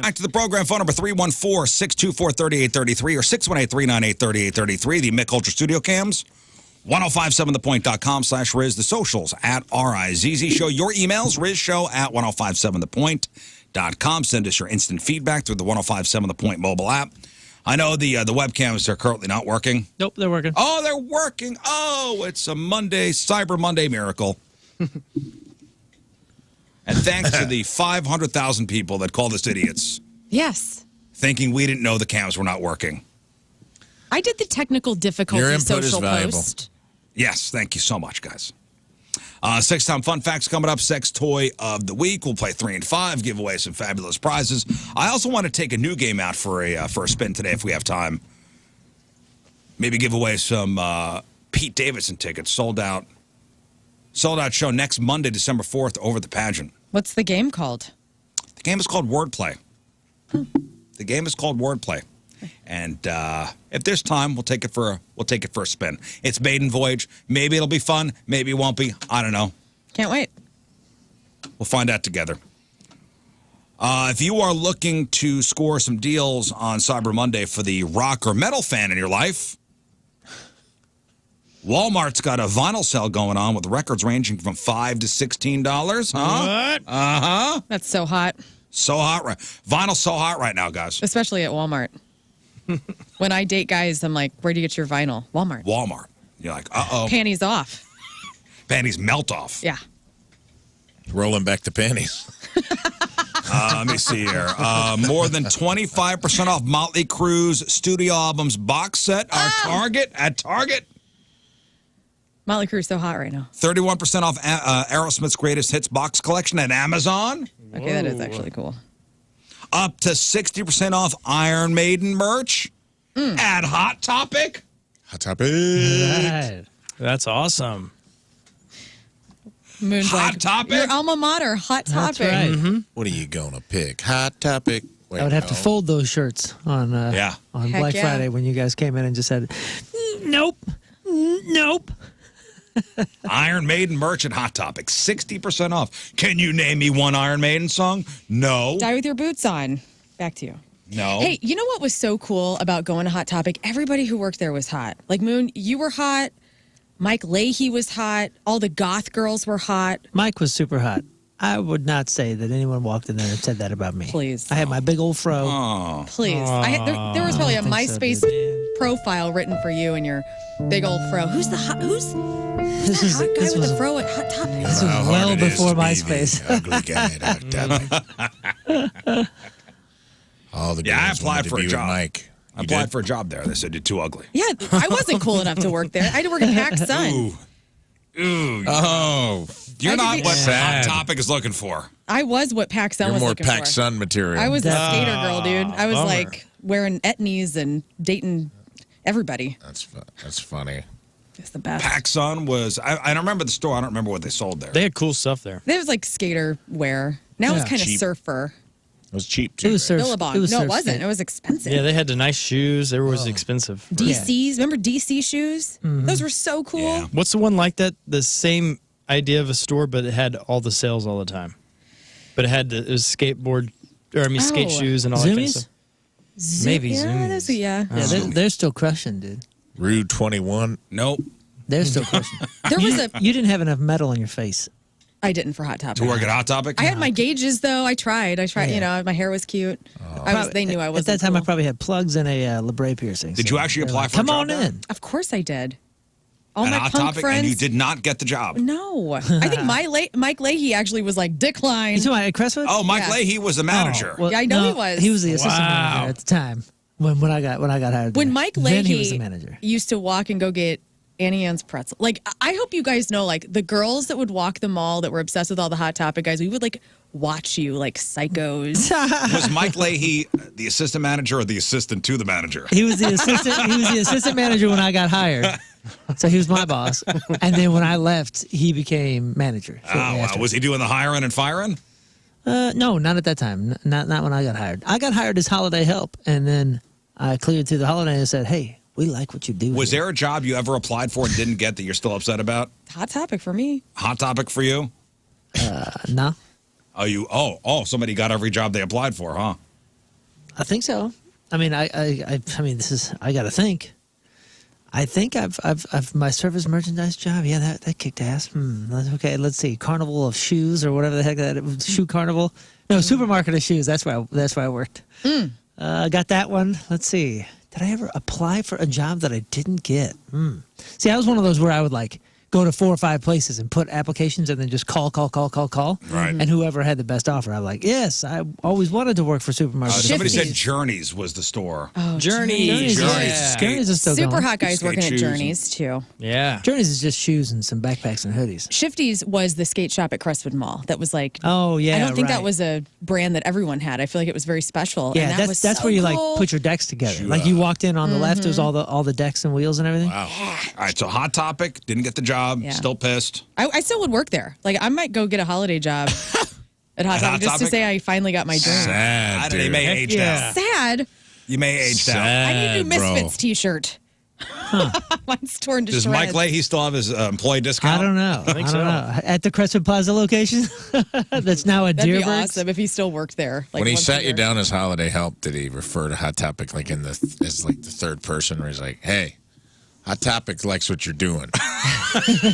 Back to the program, phone number 314-624-3833 or 618-398-3833. The Mick Ultra Studio Cams, 1057thepoint.com/Rizz. The socials at RIZZ Show. Your emails, rizzshow@1057thepoint.com. Send us your instant feedback through the 1057 The Point mobile app. I know the webcams are currently not working. Nope, they're working. Oh, they're working. Oh, it's a Monday, Cyber Monday miracle. And thanks to the 500,000 people that called us idiots. Yes. Thinking we didn't know the cams were not working. I did the technical difficulty Your input social is valuable. post. Yes, thank you so much, guys. Six-time fun facts coming up. Sex toy of the week. We'll play 3 and 5, give away some fabulous prizes. I also want to take a new game out for a spin today if we have time. Maybe give away some Pete Davidson tickets. Sold out show next Monday, December 4th, over the pageant. What's the game called? The game is called Wordplay. The game is called Wordplay. And if there's time, we'll take it for a spin. It's maiden voyage. Maybe it'll be fun. Maybe it won't be. I don't know. Can't wait. We'll find out together. If you are looking to score some deals on Cyber Monday for the rock or metal fan in your life, Walmart's got a vinyl sale going on with records ranging from $5 to $16. Huh? What? Uh-huh. That's so hot. So hot. Vinyl's so hot right now, guys. Especially at Walmart. When I date guys, I'm like, where do you get your vinyl? Walmart. Walmart. You're like, uh-oh. Panties off. Panties melt off. Yeah. Rolling back the panties. Let me see here. More than 25% off Motley Crue's studio albums box set are at Target. Motley Crue's so hot right now. 31% off Aerosmith's Greatest Hits box collection at Amazon. Okay, that is actually cool. Up to 60% off Iron Maiden merch at Hot Topic. Hot Topic. Right. That's awesome. Moon's Hot like, Topic? Your alma mater, Hot Topic. That's right. Mm-hmm. What are you going to pick? Hot Topic. Wait, I would have to no. fold those shirts on on Heck Black yeah. Friday when you guys came in and just said, nope, nope. Iron Maiden merch at Hot Topic. 60% off. Can you name me one Iron Maiden song? No. Die with your boots on. Back to you. No. Hey, you know what was so cool about going to Hot Topic? Everybody who worked there was hot. Like, Moon, you were hot. Mike Leahy was hot. All the goth girls were hot. Mike was super hot. I would not say that anyone walked in there and said that about me. Please. I had my big old fro. Oh. Please. There was probably a I think so, MySpace profile written for you and your big old fro. Who's the hot guy with the fro at Hot Topic? This was How hard well it is before to be MySpace. the ugly guy at Hot Topic. All the Yeah, I girls applied wanted to for a be with job. Mike. I applied for a job there. They said you're too ugly. Yeah, I wasn't cool enough to work there. I had to work at PacSun. Ooh. Oh, You're I not could be- what Sad. Hot Topic is looking for. I was what PacSun you're was more looking Pac for. Sun material. I was a skater girl, dude. I was bummer. like wearing etnies and dating everybody. That's funny. It's the best. PacSun was, I don't remember the store. I don't remember what they sold there. They had cool stuff there. There was like skater wear. Now it's Yeah. kind of Cheap. surfer. It was cheap too. It was surf. Billabong. It was No, it surf wasn't. state. It was expensive. Yeah, they had the nice shoes. They were always expensive. DC's. Remember DC shoes? Those were so cool. Yeah. What's the one like that? The same idea of a store, but it had all the sales all the time. But it was skateboard, skate Oh. shoes and all that kind of Zoomies? stuff. Maybe yeah, Zoomies. those, yeah. Yeah, they're still crushing, dude. Rude 21. Nope. They're still crushing. There was a. You didn't have enough metal in your face. I didn't for Hot Topic. To work at Hot Topic? I had my gauges though. I tried. Yeah. You know, my hair was cute. They knew I was. At that time, I probably had plugs and a labret piercing. Did so you actually they're apply like, for a Come job on there? in. Of course I did. All At my Hot punk Topic, friends. and you did not get the job. No, I think Mike Leahy actually was like decline. You talking about at Crestwood? Oh, Mike Yeah. Leahy was the manager. well, Yeah, I know no, he was. He was the assistant Wow. manager at the time when I got hired. When there. Mike then he was Leahy the manager. used to walk and go get Annie Ann's pretzel. Like, I hope you guys know, like, the girls that would walk the mall that were obsessed with all the Hot Topic guys, we would, like, watch you like psychos. Was Mike Leahy the assistant manager or the assistant to the manager? He was the assistant. He was the assistant manager when I got hired. So he was my boss, and then when I left, he became manager. Oh, wow. Was he doing the hiring and firing? No, not at that time. Not when I got hired. I got hired as holiday help, and then I cleared through the holiday and said, "Hey, we like what you do." Was here." there a job you ever applied for and didn't get that you're still upset about? Hot Topic for me. Hot Topic for you? No. Oh, somebody got every job they applied for, huh? I think so. I mean, I mean, this is. I got to think. I think I've my service merchandise job. Yeah, that kicked ass. Okay, let's see. Carnival of Shoes or whatever the heck that was. Shoe Carnival. No, Supermarket of Shoes. That's where I worked. Got that one. Let's see. Did I ever apply for a job that I didn't get? See, I was one of those where I would like go to 4 or 5 places and put applications and then just call. Right. And whoever had the best offer, I'm like, yes, I always wanted to work for Supermarket. Somebody said Shifties. Journeys was the store. Oh, Journeys. Yeah. Journeys is still Super going. hot guys Skate working at shoes Journeys too. Yeah. Journeys is just shoes and some backpacks and hoodies. Shifties was the skate shop at Crestwood Mall. That was like. Oh yeah, I don't think right. that was a brand that everyone had. I feel like it was very special. Yeah, and that's so where you like cool. put your decks together. Like you walked in on the left, there's all the decks and wheels and everything. Wow. All right, so Hot Topic, didn't get the job, Yeah. still pissed. I still would work there. Like I might go get a holiday job at Hot Hot Topic just to Topic? say I finally got my dream. Sad, I don't know, you dude. may age yeah. down. Sad. You may age down. I need a new Sad, bro. Misfits T-shirt. Mine's torn to Does shreds. Mike Leahy still have his employee discount? I don't know. I think don't so. know. At the Crestwood Plaza location, that's now a That'd be Deerbergs. awesome if he still worked there. Like When he once a sat you year. down as holiday help, did he refer to Hot Topic like as like the third person, where he's like, "Hey, Hot Topic likes what you're doing." You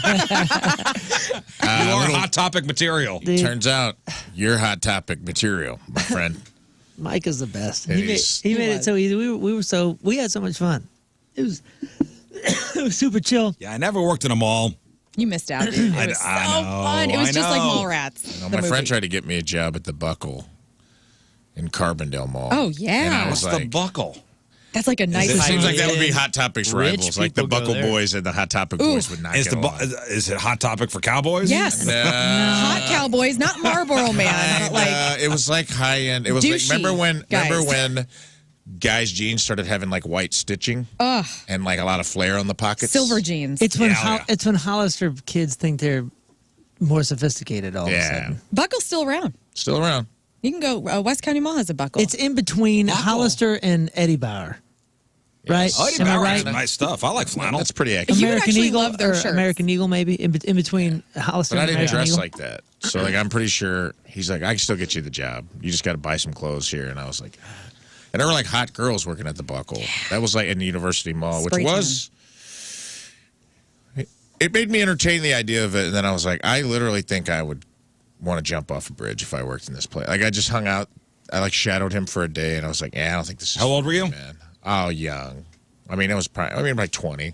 are Hot Topic material. Dude, Turns out you're Hot Topic material, my friend. Mike is the best. It He made, is. he made He it was. so easy. We had so much fun. It was it was super chill. Yeah, I never worked in a mall. You missed out, dude. It was so I know, fun. It was I just like know. Mallrats. No, the my friend movie. tried to get me a job at the Buckle in Carbondale Mall. Oh, yeah. And I was What's the like, buckle? That's like a nice. it seems like that would be Rich Hot Topic's rivals. Like the people go Buckle there. Boys and the Hot Topic Boys would not Is get along. is it Hot Topic for cowboys? Yes. Hot Cowboys, not Marlboro Man, but like it was like high end. It was like douchey remember guys. when guys' jeans started having like white stitching and like a lot of flair on the pockets. silver jeans. It's when Yeah. it's when Hollister kids think they're more sophisticated all of a Yeah, sudden. Buckle's still around. still around. You can go. West County Mall has a Buckle. It's in between Hollister and Eddie Bauer. Right? Oh, Eddie Am I Bauer has right? nice stuff. I like flannel. That's pretty accurate. You would American actually Eagle love their or shirts. American Eagle maybe in between Hollister But I and didn't American dress Eagle. like that. So like I'm pretty sure he's like, I can still get you the job. You just got to buy some clothes here. And I was like, ah. And there were like hot girls working at the Buckle. That was like in the University Mall, which Spray was. It made me entertain the idea of it, and then I was like, I literally think I would want to jump off a bridge if I worked in this place. Like I just hung out. I like shadowed him for a day, and I was like, yeah, I don't think this is. How old were you? Man. Oh, young. I mean, it was probably. I mean, like 20.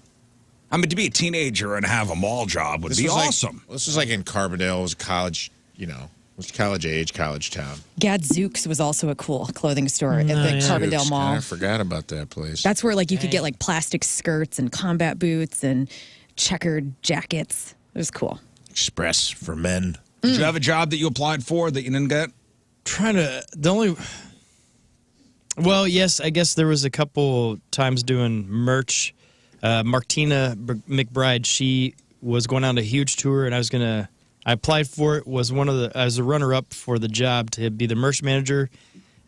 I mean, to be a teenager and have a mall job would This be was like- awesome. This was like in Carbondale. It was college. You know, it was college age, college town. Gadzooks was also a cool clothing store at the yeah. Carbondale Oops, Mall. I forgot about that place. That's where like you could get like plastic skirts and combat boots and checkered jackets. It was cool. Express for men. Did you have a job that you applied for that you didn't get? Trying to the only. Well, yes, I guess there was a couple times doing merch. Martina McBride, she was going on a huge tour, and I applied for it. Was I was a runner-up for the job to be the merch manager,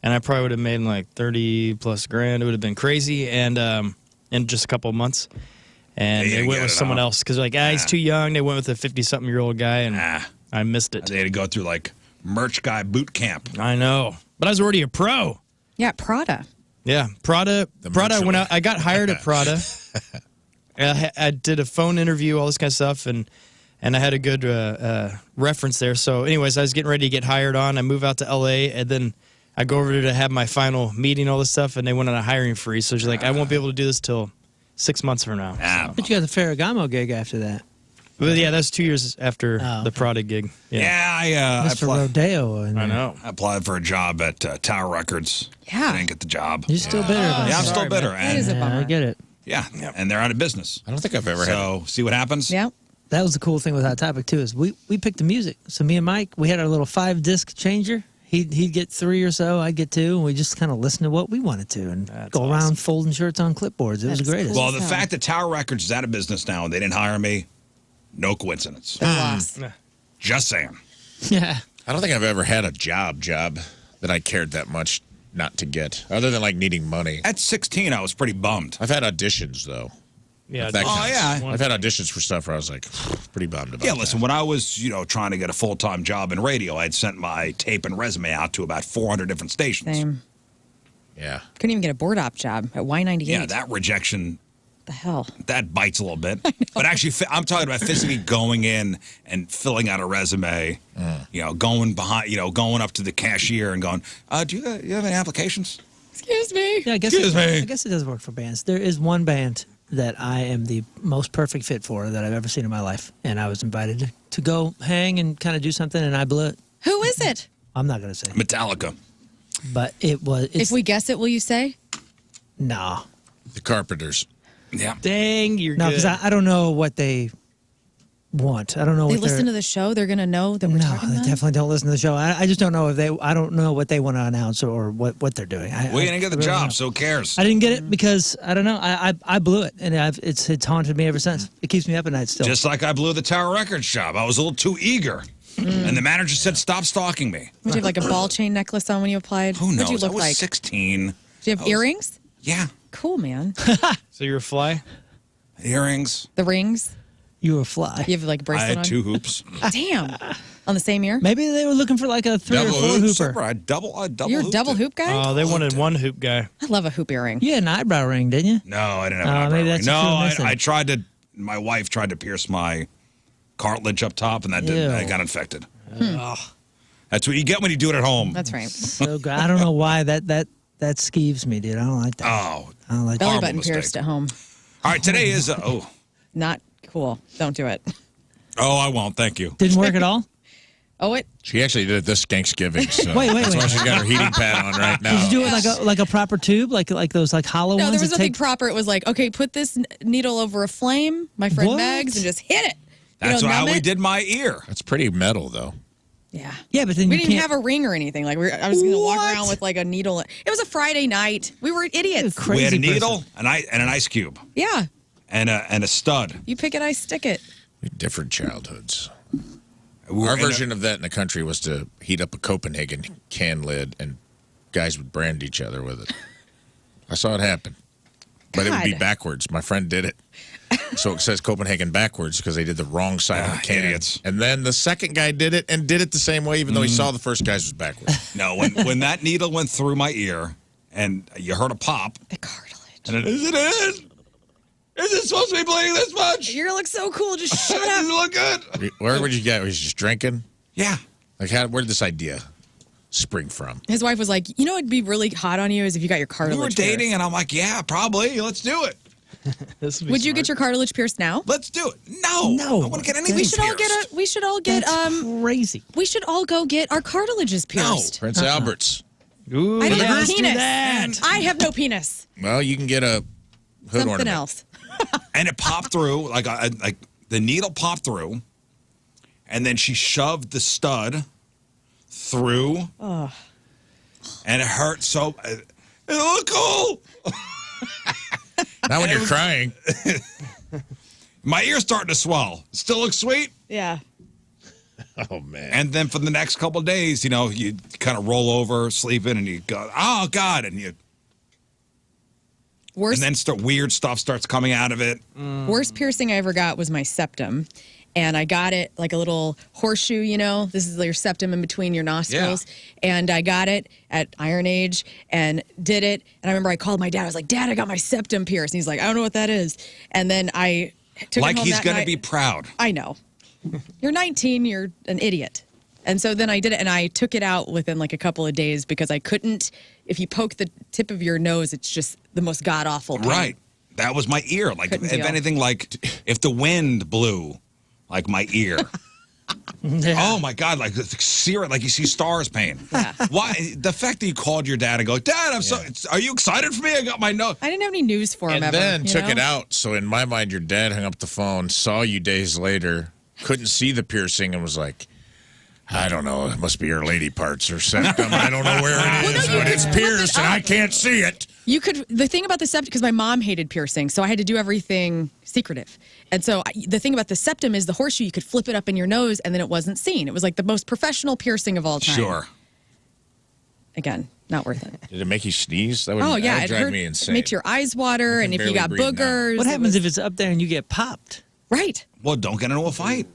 and I probably would have made like 30 plus grand. It would have been crazy, and in just a couple of months. And They they didn't went get with it, someone huh? else because like, he's too young. They went with a 50-something-year-old guy, and I missed it. They had to go through like merch guy boot camp. I know, but I was already a pro. Yeah, Prada. Yeah, Prada. Prada. merch When one. I got hired at Prada, I did a phone interview, all this kind of stuff, and I had a good reference there. So, anyways, I was getting ready to get hired on. I move out to LA, and then I go over there to have my final meeting, all this stuff, and they went on a hiring freeze. So she's like, I won't be able to do this till 6 months from now. Ah, But you got the Ferragamo gig after that. But yeah, that's 2 years after Oh, the okay. Prada gig. yeah, I Mr. applied, Rodeo. In I there. know. I applied for a job at Tower Records. Yeah. I didn't get the job. You're still bitter about Yeah, I'm that. still bitter. That is a And, Yeah, I bummer. get it. yeah, and they're out of business. I don't think I've ever had. So, see what happens? Yeah. That was the cool thing with Hot Topic too, is we picked the music. So me and Mike, we had our little 5-disc changer. He'd get 3 or so, I'd get 2, and we just kind of listen to what we wanted to and That's go awesome. around folding shirts on clipboards. It was That's the greatest. cool. Well, the So- fact that Tower Records is out of business now and they didn't hire me, no coincidence. The loss. Just saying. Yeah. I don't think I've ever had a job that I cared that much not to get, other than like needing money. At 16, I was pretty bummed. I've had auditions though. Yeah. If that Oh, counts. yeah. I've had auditions for stuff where I was like pretty bummed about. Yeah, listen, that. when I was, trying to get a full-time job in radio, I had sent my tape and resume out to about 400 different stations. Same. Yeah. Couldn't even get a board op job at Y98. Yeah, that rejection, the hell? that bites a little bit. But actually, I'm talking about physically going in and filling out a resume, going behind, going up to the cashier and going, do you have any applications? Excuse me. Yeah, I guess it does work for bands. There is one band that I am the most perfect fit for that I've ever seen in my life, and I was invited to go hang and kind of do something, and I blew it. Who is it? I'm not going to say. Metallica. But if we guess it, will you say? No. The Carpenters. Yeah. Dang, you're No, good. because I don't know what they want. I don't know They what listen to the show. They're gonna know that we're No, talking they about. definitely don't listen to the show. I just don't know I don't know what they want to announce or what they're doing. We didn't get the really job, don't know. so who cares? I didn't get it because I don't know. I blew it, and it's haunted me ever since. It keeps me up at night still. Just like I blew the Tower Records job. I was a little too eager. And the manager said, stop stalking me. Would you have like a ball chain necklace on when you applied? Who knows? What'd you look I was like? 16. Do you have earrings? Yeah. Cool, man. So you're a fly? Earrings. The rings? You were a fly. You have like a I bracelet had on? 2 hoops. Damn. On the same ear? Maybe they were looking for like a 3 or 4 hoops. hooper. I double You're a hooped double it. hoop guy? Oh, they wanted one hoop guy. I love a hoop earring. You had an eyebrow ring, didn't you? No, I didn't have an maybe eyebrow that's ring. what you No, were missing. I tried to, my wife tried to pierce my cartilage up top, and that didn't, I Ew. got infected. That's what you get when you do it at home. That's right. So good. I don't know why that skeeves me, dude. I don't like that. Oh. I don't like Belly Horrible button mistake. pierced at home. All right, today is, Not cool. Don't do it. I won't. Thank you. Didn't work at all? Oh, it. She actually did it this Thanksgiving. So Wait. That's why she's got her heating pad on right now. Did you do it like a proper tube, like those like hollow No, ones? there was that nothing take- proper. It was like, okay, put this needle over a flame, my friend What? Mags, and just hit it. That's how numb we it. did my ear. That's pretty metal, though. Yeah. Yeah, but then We you didn't can't. have a ring or anything. Like I was going to walk What? around with like a needle. It was a Friday night. We were idiots. Crazy We had a person. needle, and an ice cube, Yeah. and a stud. You pick it, I stick it. Different childhoods. We were Our in a- version of that in the country was to heat up a Copenhagen can lid, and guys would brand each other with it. I saw it happen. But it would be God. backwards. My friend did it. So it says Copenhagen backwards because they did the wrong side of the can. idiots. And then the second guy did it and did it the same way, even though he saw the first guy's was backwards. No, when that needle went through my ear, and you heard a pop, The cartilage. and it, is it in? Is it supposed to be bleeding this much? You're going to look so cool. Just shut Does up. it look good? Where would you get? Was he just drinking? Yeah. Like, where did this idea spring from? His wife was like, it'd be really hot on you is if you got your cartilage We were dating, and I'm like, yeah, probably. Let's do it. This would be Would you smart. get your cartilage pierced now? Let's do it. No. No. I want to get anything We should all pierced. Crazy. we should all go get our cartilages pierced. Prince Albert's. Ooh, I don't have a let's do penis. that. I have no penis. Well, you can get a hood Something ornament. else. And it popped through, like the needle popped through, and then she shoved the stud through, and it hurt so. It looked cool. Not when you're crying. My ear's starting to swell. Still looks sweet. Yeah. Oh, man. And then for the next couple of days, you kind of roll over, sleeping, and you go, oh God, and Worst then weird stuff starts coming out of it. worst piercing I ever got was my septum. And I got it like a little horseshoe, This is your septum in between your nostrils. Yeah. And I got it at Iron Age and did it. And I remember I called my dad. I was like, Dad, I got my septum pierced. And he's like, I don't know what that is. And then I took Like it home he's that going to night. be proud. I know. You're 19. You're an idiot. And so then I did it, and I took it out within like a couple of days because I couldn't. If you poke the tip of your nose, it's just the most god awful pain. Right. That was my ear. Like, Couldn't if deal. anything, like, if the wind blew, like my ear. Oh my God! Like sear it, like you see stars pain. Yeah. Why? The fact that you called your dad and go, Dad, I'm so. Are you excited for me? I got my nose. I didn't have any news for him And ever. then you took know? it out. So in my mind, your dad hung up the phone, saw you days later, couldn't see the piercing, and was like, I don't know. It must be your lady parts or septum. I don't know where it is, no, you but could it's flip it pierced, and up. I can't see it. You could. The thing about the septum, because my mom hated piercing, so I had to do everything secretive. And so the thing about the septum is the horseshoe. You could flip it up in your nose, and then it wasn't seen. It was like the most professional piercing of all time. Sure. Again, not worth it. Did it make you sneeze? That would, Oh yeah, that would it drive hurt. me insane. Makes your eyes water, I and can if you got barely breathe now. boogers, What it happens was- if it's up there and you get popped? right? Well, don't get into a fight.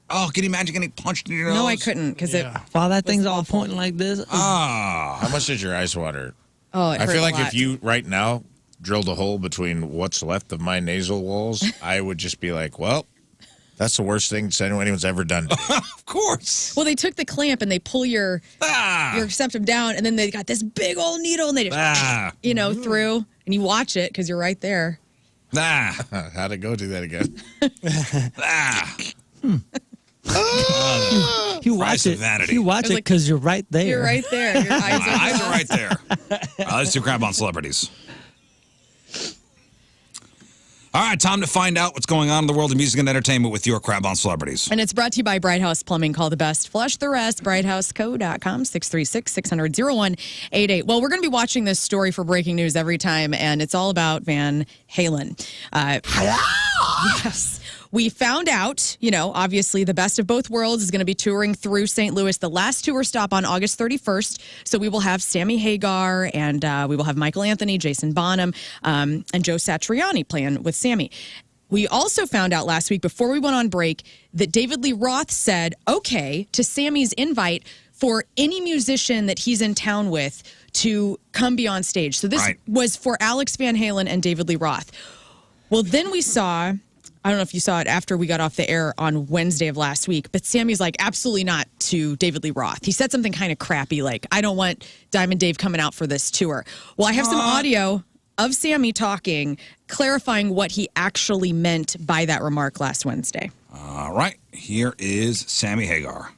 Oh, can you imagine getting punched in your nose? No, I couldn't because it. While that was thing's all awful. pointing like this. Ah. How much did your eyes water? Oh, it I hurt feel a like lot. if you right now drilled a hole between what's left of my nasal walls, I would just be like, well, that's the worst thing anyone's ever done to me. Of course. Well, they took the clamp and they pull your septum down, and then they got this big old needle, and they just, through, and you watch it because you're right there. How'd it go? Do that again. You watch Price of it. vanity. You watch it because you're right there. You're right there. Your eyes My eyes are right there. Let's do Crab on Celebrities. All right, time to find out what's going on in the world of music and entertainment with your Crab on Celebrities. And it's brought to you by Bright House Plumbing. Call the best. Flush the rest. BrightHouseCo.com, 636-600-0188. Well, we're going to be watching this story for breaking news every time, and it's all about Van Halen. Yes. We found out, obviously the best of both worlds is going to be touring through St. Louis. The last tour stop on August 31st. So we will have Sammy Hagar, and we will have Michael Anthony, Jason Bonham, and Joe Satriani playing with Sammy. We also found out last week, before we went on break, that David Lee Roth said okay to Sammy's invite for any musician that he's in town with to come be on stage. So this was for Alex Van Halen and David Lee Roth. Well, then we saw... I don't know if you saw it after we got off the air on Wednesday of last week, but Sammy's like, absolutely not to David Lee Roth. He said something kind of crappy, like, I don't want Diamond Dave coming out for this tour. Well, I have some audio of Sammy talking, clarifying what he actually meant by that remark last Wednesday. All right, here is Sammy Hagar.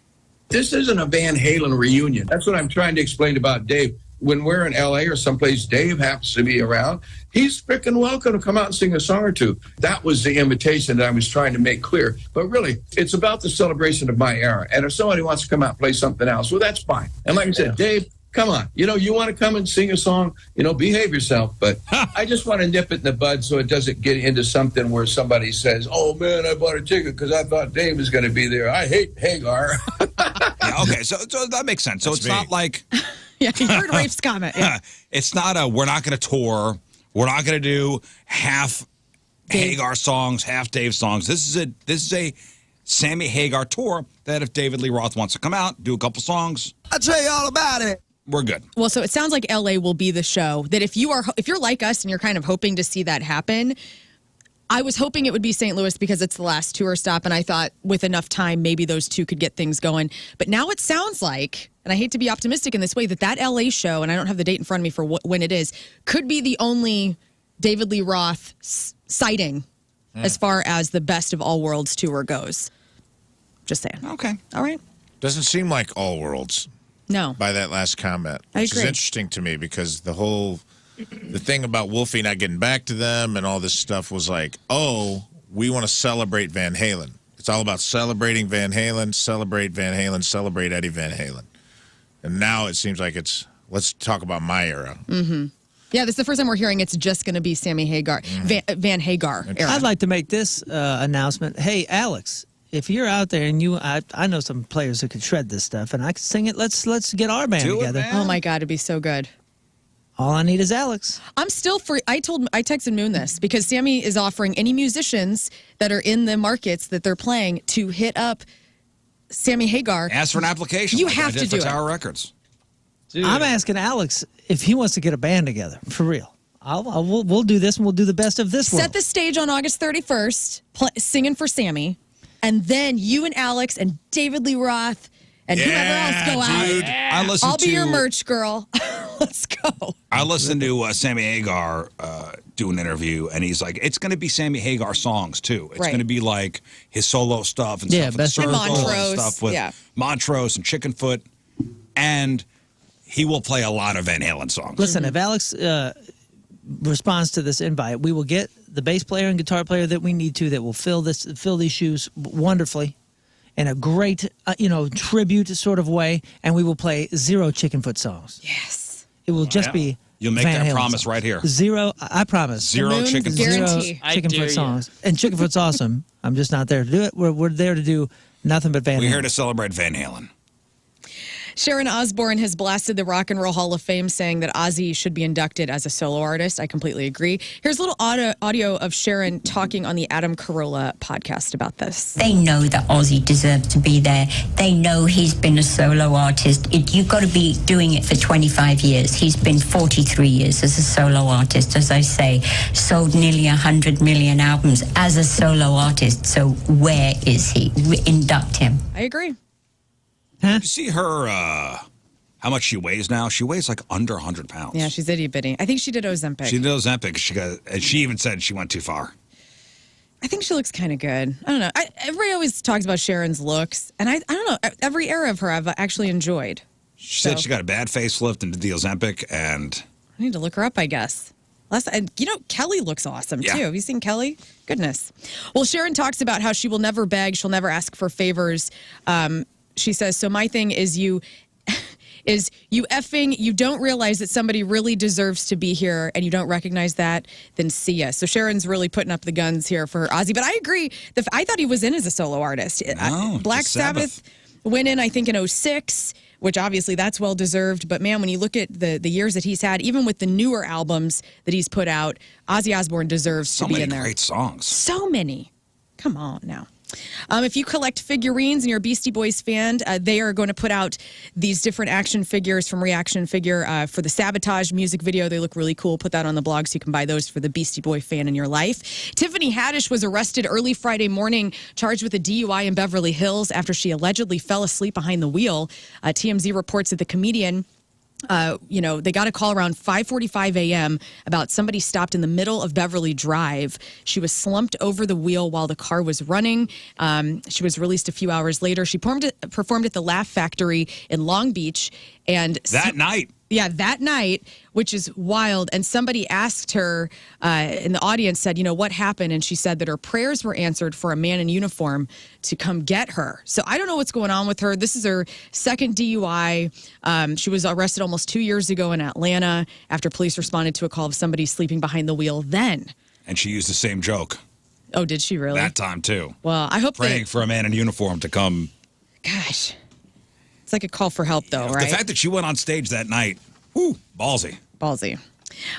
This isn't a Van Halen reunion. That's what I'm trying to explain about Dave. When we're in L.A. or someplace Dave happens to be around, he's freaking welcome to come out and sing a song or two. That was the invitation that I was trying to make clear. But really, it's about the celebration of my era. And if somebody wants to come out and play something else, well, that's fine. And like I said, Dave, come on. You want to come and sing a song, behave yourself. But I just want to nip it in the bud so it doesn't get into something where somebody says, oh, man, I bought a ticket because I thought Dave was going to be there. I hate Hagar. Yeah, okay, so that makes sense. So it's not like... Yeah, you heard Rafe's comment. Yeah. It's not we're not going to tour. We're not going to do half Hagar songs, half Dave songs. This is a Sammy Hagar tour that if David Lee Roth wants to come out, do a couple songs. I'll tell you all about it. We're good. Well, so it sounds like LA will be the show that if you're like us and you're kind of hoping to see that happen, I was hoping it would be St. Louis because it's the last tour stop, and I thought with enough time, maybe those two could get things going. But now it sounds like, and I hate to be optimistic in this way, that LA show, and I don't have the date in front of me for when it is, could be the only David Lee Roth sighting as far as the Best of All Worlds tour goes. Just saying. Okay. All right. Doesn't seem like all worlds. No. By that last comment. I Which agree. is interesting to me because the thing about Wolfie not getting back to them and all this stuff was like, oh, we want to celebrate Van Halen. It's all about celebrating Van Halen, celebrate Eddie Van Halen. And now it seems like let's talk about my era. Mm-hmm. Yeah, this is the first time we're hearing it's just going to be Sammy Hagar, Van Hagar era. I'd like to make this announcement. Hey, Alex, if you're out there and I know some players who could shred this stuff and I could sing it, let's get our band together. Oh my God, it'd be so good. All I need is Alex. I'm still free. I texted Moon this because Sammy is offering any musicians that are in the markets that they're playing to hit up Sammy Hagar. Ask for an application. You like have I did to for do Tower it. Records. Dude. I'm asking Alex if he wants to get a band together, for real. We'll do this, and we'll do the best of this world. Set the stage on August 31st, singing for Sammy, and then you and Alex and David Lee Roth and whoever else go Dude, out. I'll be your merch girl. Let's go. I listened to Sammy Hagar do an interview, and he's like, it's going to be Sammy Hagar songs, too. It's going to be like his solo stuff and stuff with best Circle and Montrose, stuff with Montrose and Chickenfoot. And he will play a lot of Van Halen songs. Listen, if Alex responds to this invite, we will get the bass player and guitar player that we need to that will fill these shoes wonderfully in a great, tribute sort of way, and we will play 0 Chickenfoot songs. Yes. It will just be You'll make Van that Halen promise songs. right here. 0, I promise. 0 Moon Chickenfoot. guarantee. I dare Chickenfoot you. songs. And Chickenfoot's awesome. I'm just not there to do it. We're there to do nothing but Van Halen. We're here to celebrate Van Halen. Sharon Osbourne has blasted the Rock and Roll Hall of Fame, saying that Ozzy should be inducted as a solo artist. I completely agree. Here's a little audio of Sharon talking on the Adam Carolla podcast about this. They know that Ozzy deserves to be there. They know he's been a solo artist. You've got to be doing it for 25 years. He's been 43 years as a solo artist, as I say. Sold nearly 100 million albums as a solo artist. So where is he? Induct him. I agree. You see her, how much she weighs now? She weighs like under 100 pounds. Yeah, she's itty bitty. I think she did Ozempic. She did Ozempic. And she even said she went too far. I think she looks kind of good. I don't know. Everybody always talks about Sharon's looks, and I don't know. Every era of her I've actually enjoyed. She said she got a bad facelift and did the Ozempic, and I need to look her up, I guess. Kelly looks awesome, too. Have you seen Kelly? Goodness. Well, Sharon talks about how she will never beg. She'll never ask for favors. She says, so my thing is you don't realize that somebody really deserves to be here and you don't recognize that, then see ya. So Sharon's really putting up the guns here for Ozzy. But I agree. I thought he was in as a solo artist. No, Black Sabbath went in, I think, in 2006. Which obviously that's well deserved. But man, when you look at the years that he's had, even with the newer albums that he's put out, Ozzy Osbourne deserves to be in there. So many great songs. So many. Come on now. If you collect figurines and you're a Beastie Boys fan, they are going to put out these different action figures from Reaction Figure for the Sabotage music video. They look really cool. Put that on the blog so you can buy those for the Beastie Boy fan in your life. Tiffany Haddish was arrested early Friday morning, charged with a DUI in Beverly Hills after she allegedly fell asleep behind the wheel. TMZ reports that the comedian they got a call around 5:45 a.m. about somebody stopped in the middle of Beverly Drive. She was slumped over the wheel while the car was running. She was released a few hours later. She performed at the Laugh Factory in Long Beach. And that night. Yeah, that night, which is wild. And somebody asked her in the audience, said, what happened? And she said that her prayers were answered for a man in uniform to come get her. So I don't know what's going on with her. This is her second DUI. She was arrested almost 2 years ago in Atlanta after police responded to a call of somebody sleeping behind the wheel then. And she used the same joke. Oh, did she really? That time, too. Well, I hope praying for a man in uniform to come. Gosh. It's like a call for help, though, right? The fact that she went on stage that night, ballsy. Ballsy.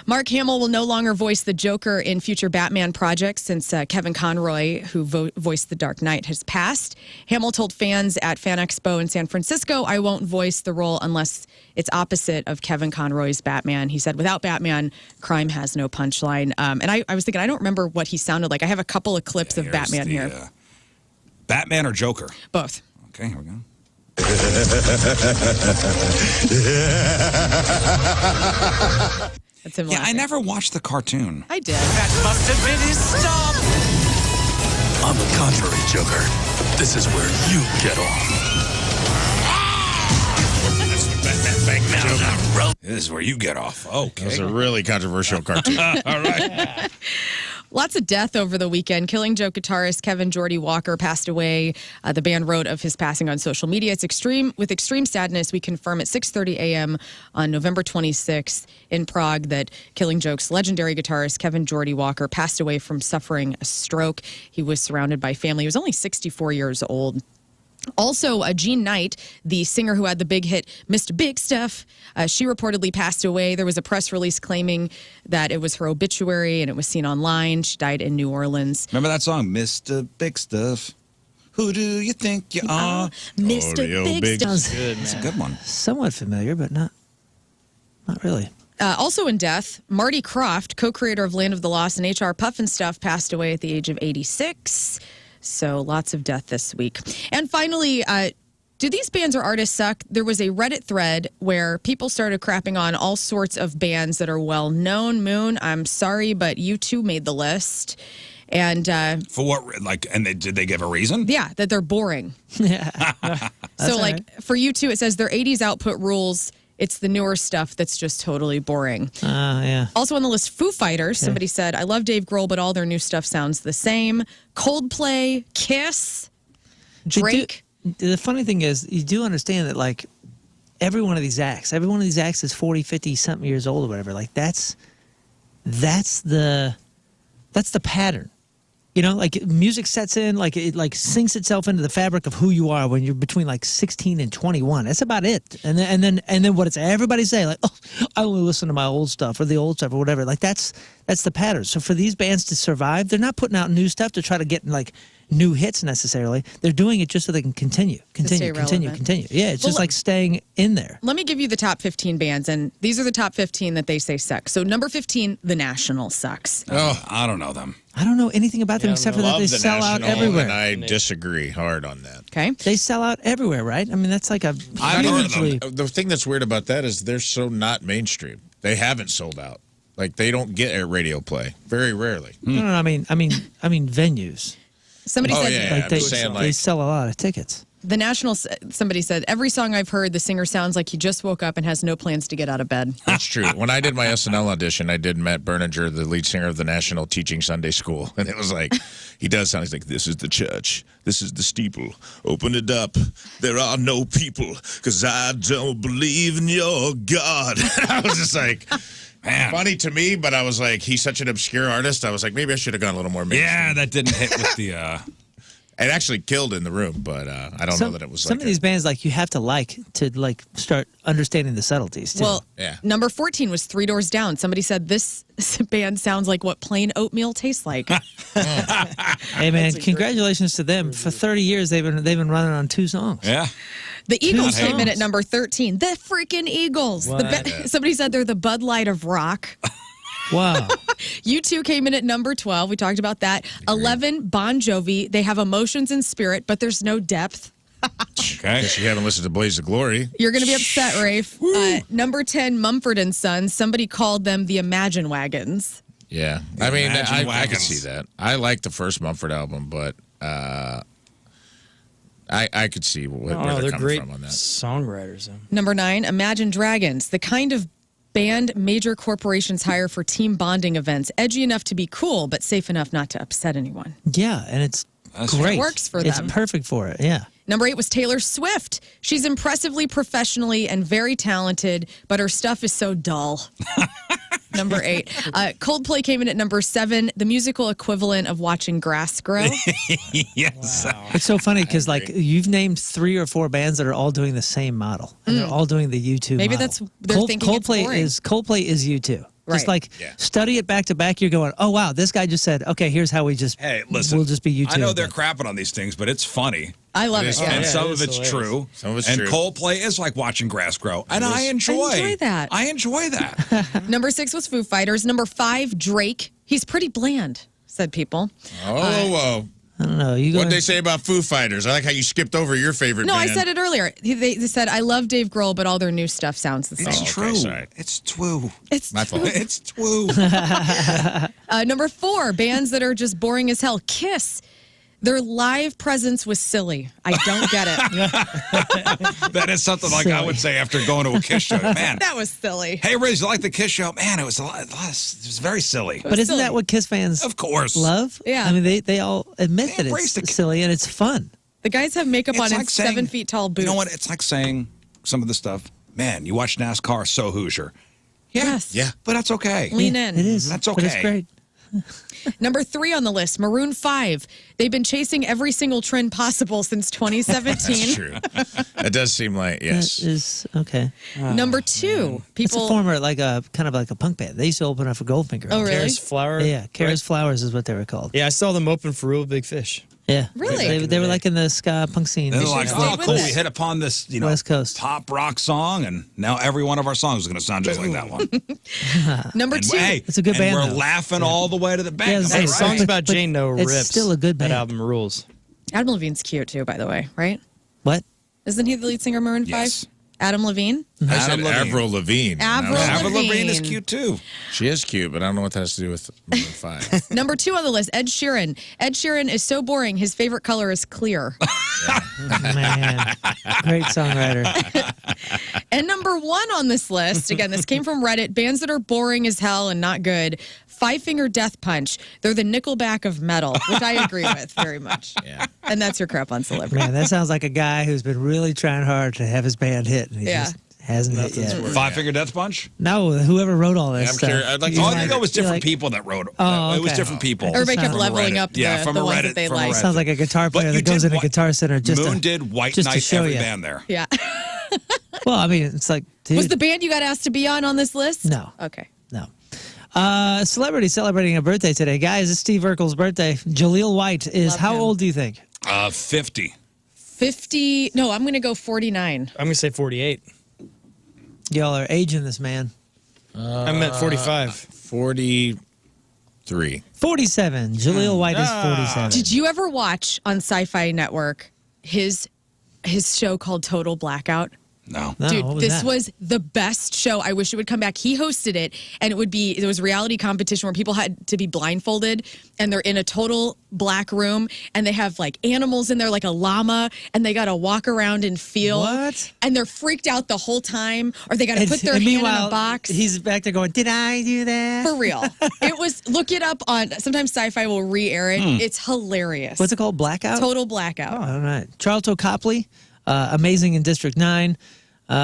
Mark Hamill will no longer voice the Joker in future Batman projects since Kevin Conroy, who voiced The Dark Knight, has passed. Hamill told fans at Fan Expo in San Francisco, I won't voice the role unless it's opposite of Kevin Conroy's Batman. He said, without Batman, crime has no punchline. And I was thinking, I don't remember what he sounded like. I have a couple of clips of Batman here. Batman or Joker? Both. Okay, here we go. That's him yeah, laughing. I never watched the cartoon. I did. That must have been his stop. On the contrary, Joker, this is where you get off. This is where you get off. Okay. It was a really controversial cartoon. All right. Lots of death over the weekend. Killing Joke guitarist Kevin Jordy Walker passed away. The band wrote of his passing on social media. It's with extreme sadness. We confirm at 6:30 a.m. on November 26th in Prague that Killing Joke's legendary guitarist Kevin Jordy Walker passed away from suffering a stroke. He was surrounded by family. He was only 64 years old. Also, Jean Knight, the singer who had the big hit Mr. Big Stuff, she reportedly passed away. There was a press release claiming that it was her obituary and it was seen online. She died in New Orleans. Remember that song, Mr. Big Stuff? Who do you think you are? Mr. Big Stuff. Good, It's a good one. Somewhat familiar, but not really. Also in death, Marty Krofft, co-creator of Land of the Lost and HR Puffin Stuff, passed away at the age of 86. So lots of death this week. And finally, do these bands or artists suck? There was a Reddit thread where people started crapping on all sorts of bands that are well known. Moon, I'm sorry, but U2 made the list. And for what? Did they give a reason? Yeah, that they're boring. Yeah. So for U2, it says their 80s output rules. It's the newer stuff that's just totally boring. Yeah. Also on the list, Foo Fighters. Somebody said, I love Dave Grohl, but all their new stuff sounds the same. Coldplay, Kiss, Drake. The funny thing is, you do understand that, every one of these acts is 40, 50 something years old or whatever. That's the pattern. You know, like music sets in, like it like sinks itself into the fabric of who you are when you're between like 16 and 21. That's about it. And then what does everybody say? Like, oh, I only listen to my old stuff or the old stuff or whatever. Like that's the pattern. So for these bands to survive, they're not putting out new stuff to try to get like new hits necessarily. They're doing it just so they can continue. Yeah, it's just like staying in there. Let me give you the top 15 bands, and these are the top 15 that they say suck. So number 15, The National sucks. Oh, I don't know them. I don't know anything about them except for that they sell out everywhere. And I disagree hard on that. Okay. They sell out everywhere, right? I mean, that's like a I've heard of them. The thing that's weird about that is they're so not mainstream. They haven't sold out. Like they don't get a radio play very rarely. No, I mean venues. Somebody said yeah, they sell a lot of tickets. The National, somebody said, every song I've heard, the singer sounds like he just woke up and has no plans to get out of bed. That's true. When I did my SNL audition, I did Matt Berninger, the lead singer of the National, teaching Sunday school. And it was like, he does sound like, this is the church. This is the steeple. Open it up. There are no people because I don't believe in your God. I was just like... Man. Funny to me, but I was like, he's such an obscure artist. I was like, maybe I should have gone a little more mainstream. Yeah, that didn't hit with the... It actually killed in the room, but I don't know that it was some of these bands like you have to start understanding the subtleties too. Well, number 14 was Three Doors Down. Somebody said this band sounds like what plain oatmeal tastes like. Hey man, congratulations to them. For 30 years they've been running on 2 songs. Yeah. The Eagles came in at number 13. The freaking Eagles. Somebody said they're the Bud Light of rock. Wow. U2 came in at number 12. We talked about that. 11, Bon Jovi. They have emotions and spirit, but there's no depth. Okay. Guess you haven't listened to Blaze of Glory. You're going to be upset, Rafe. Number 10, Mumford & Sons. Somebody called them the Imagine Wagons. Yeah. I mean, I could see that. I like the first Mumford album, but I could see where they're coming from on that. Songwriters. Number 9, Imagine Dragons. The kind of band major corporations hire for team bonding events. Edgy enough to be cool, but safe enough not to upset anyone. Yeah, and it's great. It works for them. It's perfect for it, yeah. Number 8 was Taylor Swift. She's impressively professionally and very talented, but her stuff is so dull. Number 8. Coldplay came in at number 7, the musical equivalent of watching grass grow. Yes. Wow. It's so funny because like you've named 3 or 4 bands that are all doing the same model, and they're all doing the U2 Maybe model. they're thinking it's boring. Coldplay is U2. Right. Just like study it back to back, you're going, oh wow, this guy just said, okay, here's how we just we'll just be U2. I know they're crapping on these things, but it's funny. I love it. And some of it's true. Some of it's and true. Coldplay is like watching grass grow. And I enjoy that. I enjoy that. Number 6 was Foo Fighters. Number 5, Drake. He's pretty bland, said people. Whoa. I don't know. What'd they say about Foo Fighters? I like how you skipped over your favorite No, band. I said it earlier. They said, I love Dave Grohl, but all their new stuff sounds the same. It's true. sorry. It's true. It's My fault. It's true. Number 4, bands that are just boring as hell. Kiss. Their live presence was silly. I don't get it. That is something like I would say after going to a Kiss show. Man, That was silly. hey Rizz, you like the Kiss show? Man, it was it was very silly. But isn't silly. that what Kiss fans Of course. love? Yeah. I mean, they all admit that embrace it's the- silly and it's fun. The guys have makeup It's on like and saying- 7 feet tall boots. You know what? It's like saying some of the stuff. Man, you watch NASCAR, so Hoosier. Yes. Yeah. But that's okay. Lean Yeah, in. It is. That's But it's okay. great. Number 3 on the list, Maroon 5. They've been chasing every single trend possible since 2017. That's true. It does seem like, yes. That is okay. Number 2, It's a people. former kind of like a punk band. They used to open up for Goldfinger. Oh, really? Karis Flower. Yeah, Kara's Flowers is what they were called. Yeah, I saw them open for Real Big Fish. Yeah. Really? They were like in the ska punk scene. And they're like, stayed oh, with cool. it. We hit upon this, West Coast. pop rock song, and now every one of our songs is going to sound just like that one. Number And 2. hey, It's a good and band, We're though. laughing all the way to the bank. Yeah, Am I Hey, Right. songs about But Jane No it's rips. still a good band. That album rules. Adam Levine's cute too, by the way, right? What? Isn't he the lead singer of Maroon 5? Yes. Adam Levine? I said Adam Levine. Avril Lavigne. Avril Avril Lavigne is Lavigne. cute too. She is cute, but I don't know what that has to do with Maroon 5. Number 2 on the list, Ed Sheeran. Ed Sheeran is so boring. His favorite color is clear. Man. Great songwriter. And number 1 on this list, again, this came from Reddit, bands that are boring as hell and not good. Five Finger Death Punch. They're the Nickelback of metal, which I agree with very much. Yeah. And that's your crap on celebrity. Man, that sounds like a guy who's been really trying hard to have his band hit. And he Yeah. just Hasn't hit Nothing's yet. worked. Five-finger death punch? No, whoever wrote all this I'm stuff. curious. I'd like to You're Oh, I think it was you're different people that wrote it. Oh, It was okay. different people. Everybody kept From a leveling Reddit. up the, Yeah, from the a ones Reddit- that they from a liked. Reddit. Sounds like a guitar But player you that goes did in a White- guitar center just Moon to, did White just to Knight show every you. band there. Yeah. Well, I mean, it's like, dude. Was the band you got asked to be on this list? No. Okay. No. Celebrity celebrating a birthday today. Guys, it's Steve Urkel's birthday. Jaleel White is, Love how him. old do you think? 50. 50. No, I'm going to go 49. I'm going to say 48. Y'all are aging this man. I'm at 45. 43. 47. Jaleel White is 47. Did you ever watch on Sci-Fi Network his show called Total Blackout? No. No, Dude, what was this that? was the best show. I wish it would come back. He hosted it, and there was a reality competition where people had to be blindfolded, and they're in a total black room, and they have like animals in there, like a llama, and they got to walk around and feel. What? And they're freaked out the whole time, or they got to And- put their and hand in meanwhile, a box. He's back there going, did I do that? For real. It was, look it up on, sometimes Sci-Fi will re-air it. It's hilarious. What's it called? Blackout? Total Blackout. Oh, all right. Charlton Copley, amazing in District 9.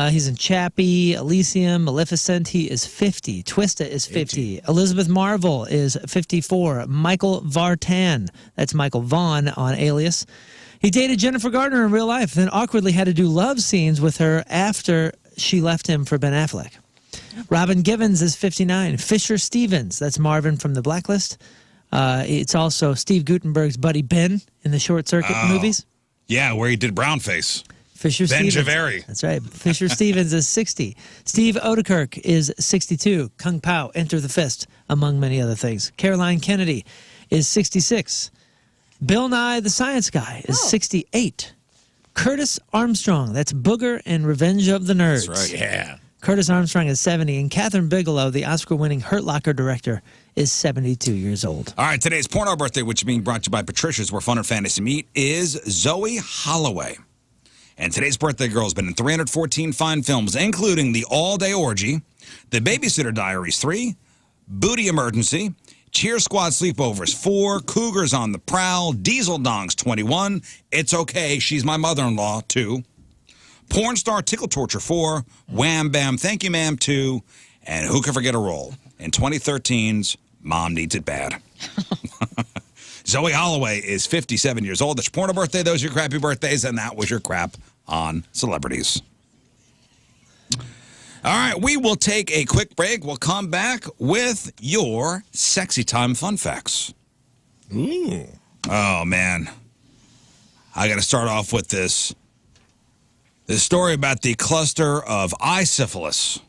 He's in Chappie, Elysium, Maleficent. He is 50. Twista is 50. Elizabeth Marvel is 54. Michael Vartan, that's Michael Vaughn on Alias. He dated Jennifer Garner in real life, then awkwardly had to do love scenes with her after she left him for Ben Affleck. Robin Givens is 59. Fisher Stevens, that's Marvin from The Blacklist. It's also Steve Guttenberg's buddy Ben in the Short Circuit movies. Yeah, where he did Brownface. Fisher Ben Stevens. Javeri. That's right. Fisher Stevens is 60. Steve Odekirk is 62. Kung Pao, Enter the Fist, among many other things. Caroline Kennedy is 66. Bill Nye, the Science Guy, is 68. Curtis Armstrong, that's Booger and Revenge of the Nerds. That's right. Yeah. Curtis Armstrong is 70. And Catherine Bigelow, the Oscar-winning Hurt Locker director, is 72 years old. All right, today's porno birthday, which is being brought to you by Patricia's, where fun and fantasy meet, is Zoe Holloway. And today's birthday girl has been in 314 fine films, including The All-Day Orgy, The Babysitter Diaries 3, Booty Emergency, Cheer Squad Sleepovers 4, Cougars on the Prowl, Diesel Dongs 21, It's Okay, She's My Mother-in-Law 2, Porn Star Tickle Torture 4, Wham Bam Thank You Ma'am 2, and Who Can Forget a Roll in 2013's Mom Needs It Bad. Zoe Holloway is 57 years old. That's your porno birthday. Those are your crappy birthdays, and that was your crap on celebrities. All right, we will take a quick break. We'll come back with your sexy time fun facts. Ooh. Oh, man. I got to start off with this story about the cluster of eye syphilis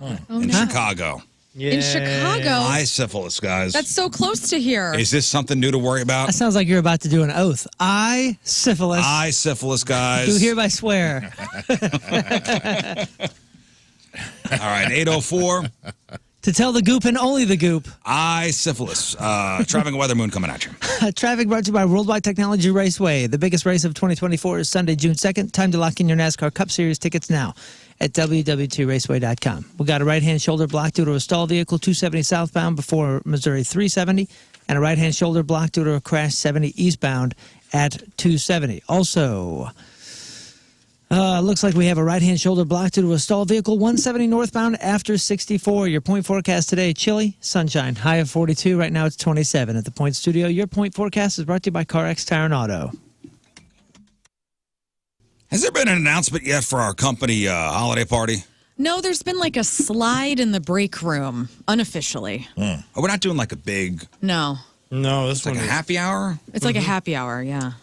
in Chicago. In Chicago. Eye syphilis, guys. That's so close to here. Is this something new to worry about? That sounds like you're about to do an oath. I, syphilis, Eye syphilis, guys. do hereby swear. All right, 804. To tell the goop and only the goop. Eye syphilis. Traffic and weather, Moon coming at you. Traffic brought to you by Worldwide Technology Raceway. The biggest race of 2024 is Sunday, June 2nd. Time to lock in your NASCAR Cup Series tickets now at www.raceway.com. We got a right-hand shoulder block due to a stalled vehicle, 270 southbound before Missouri 370, and a right-hand shoulder block due to a crash 70 eastbound at 270. Also, looks like we have a right-hand shoulder block due to a stalled vehicle, 170 northbound after 64. Your point forecast today, chilly, sunshine, high of 42. Right now it's 27 at the Point Studio. Your point forecast is brought to you by CarX Tire and Auto. Has there been an announcement yet for our company holiday party? No, there's been like a slide in the break room, unofficially. Oh, we're not doing like a big, No. No, this it's like one a is- happy hour? It's like a happy hour, yeah.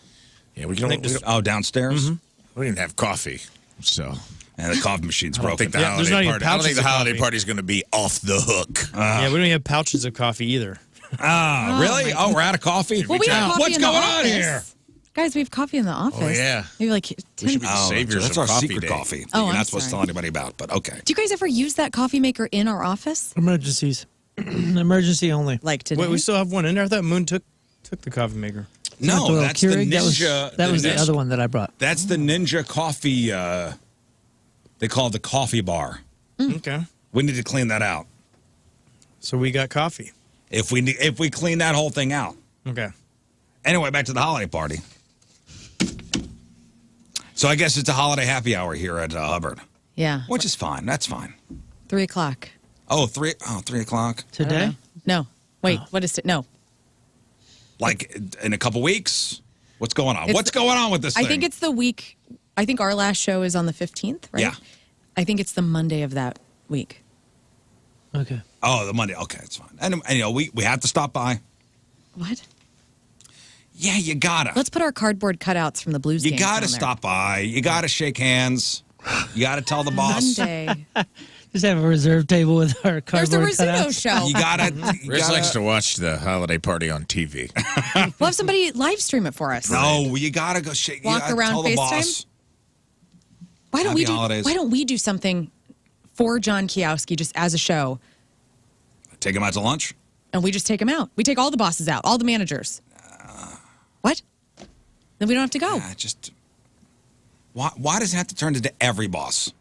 Yeah, we don't Oh, downstairs? we don't even have coffee. So And the coffee machine's I don't broken. think the Yeah, there's holiday not even party. I don't think pouches the of holiday coffee. party's going to be off the hook. Yeah, we don't even have pouches of coffee either. Really? my Oh, we're out of coffee? Well, we have coffee What's in the going on office. here? Guys, we have coffee in the office. Oh, yeah. Maybe like We 10. should be the saviors that's of our coffee secret day. coffee. Oh, You're I'm not supposed to tell sorry. anybody about, but okay. Do you guys ever use that coffee maker in our office? Emergencies. Emergency only. Like today? Wait, we still have one in there? I thought Moon took the coffee maker. No, Doyle that's the Keurig? Ninja. That was the other one that I brought. That's the Ninja coffee. They call it the coffee bar. Okay. We need to clean that out. So we got coffee. If we clean that whole thing out. Okay. Anyway, back to the holiday party. So I guess it's a holiday happy hour here at Hubbard. Yeah. Which is fine. That's fine. 3 o'clock. Oh, 3 o'clock? Today? No. Wait, what is it? No. Like in a couple weeks? What's going on? It's What's going on with this thing? I think it's the week. I think our last show is on the 15th, right? Yeah. I think it's the Monday of that week. Okay. Oh, the Monday. Okay, it's fine. And you know, we have to stop by. What? Yeah, you gotta. Let's put our cardboard cutouts from the Blues You games gotta on there. stop by. You gotta shake hands. You gotta tell the boss. Monday. Just have a reserve table with our There's the cardboard Rizzuto cutouts. Show. You gotta. Rizz likes to watch the holiday party on TV. We'll have somebody live stream it for us. No, you gotta go shake. Walk you gotta around tell the FaceTime? boss. Why don't Happy we do? holidays. Why don't we do something for John Kiowski just as a show, Take him out to lunch. and we just take him out? We take all the bosses out, all the managers. What? Then we don't have to go. Just. Why does it have to turn into every boss?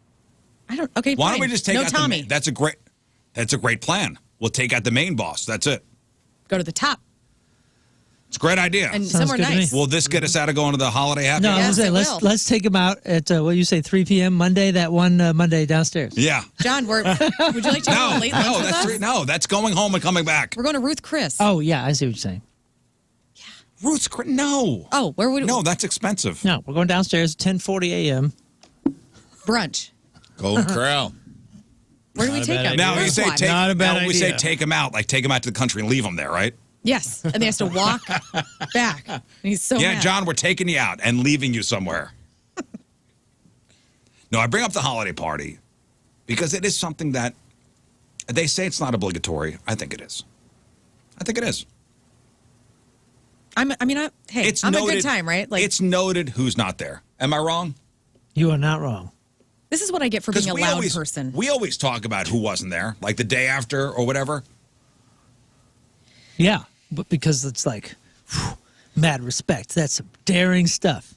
I don't. Okay. Why fine. don't we just take no out Tommy? That's a great plan. We'll take out the main boss. That's it. Go to the top It's a great idea. and Sounds somewhere good to me. nice. Will this get us out of going to the holiday happy? No, I hour? was Yes, gonna it say will. let's take them out at what you say 3 p.m. Monday. That one Monday downstairs. Yeah. John, would you like to go No, late lunch no, with that's us? that's going home and coming back. We're going to Ruth Chris. Oh yeah, I see what you're saying. Roots, no. Oh, where would No, that's expensive. No, we're going downstairs at 10:40 a.m. brunch? Golden Corral. Where do we Not a take bad him? idea. Now you Where's say one? take. Not a bad now we say idea. take him out, like take him out to the country and leave him there, right? Yes, and they have to walk back. And he's so Yeah, mad. John, we're taking you out and leaving you somewhere. No, I bring up the holiday party because it is something that they say it's not obligatory. I think it is. I think it is. Hey, It's I'm noted, a good time, right? Like it's noted who's not there. Am I wrong? You are not wrong. this is what I get for being a loud always, person. we always talk about who wasn't there, like the day after or whatever. Yeah, but because it's like whew, mad respect. That's some daring stuff.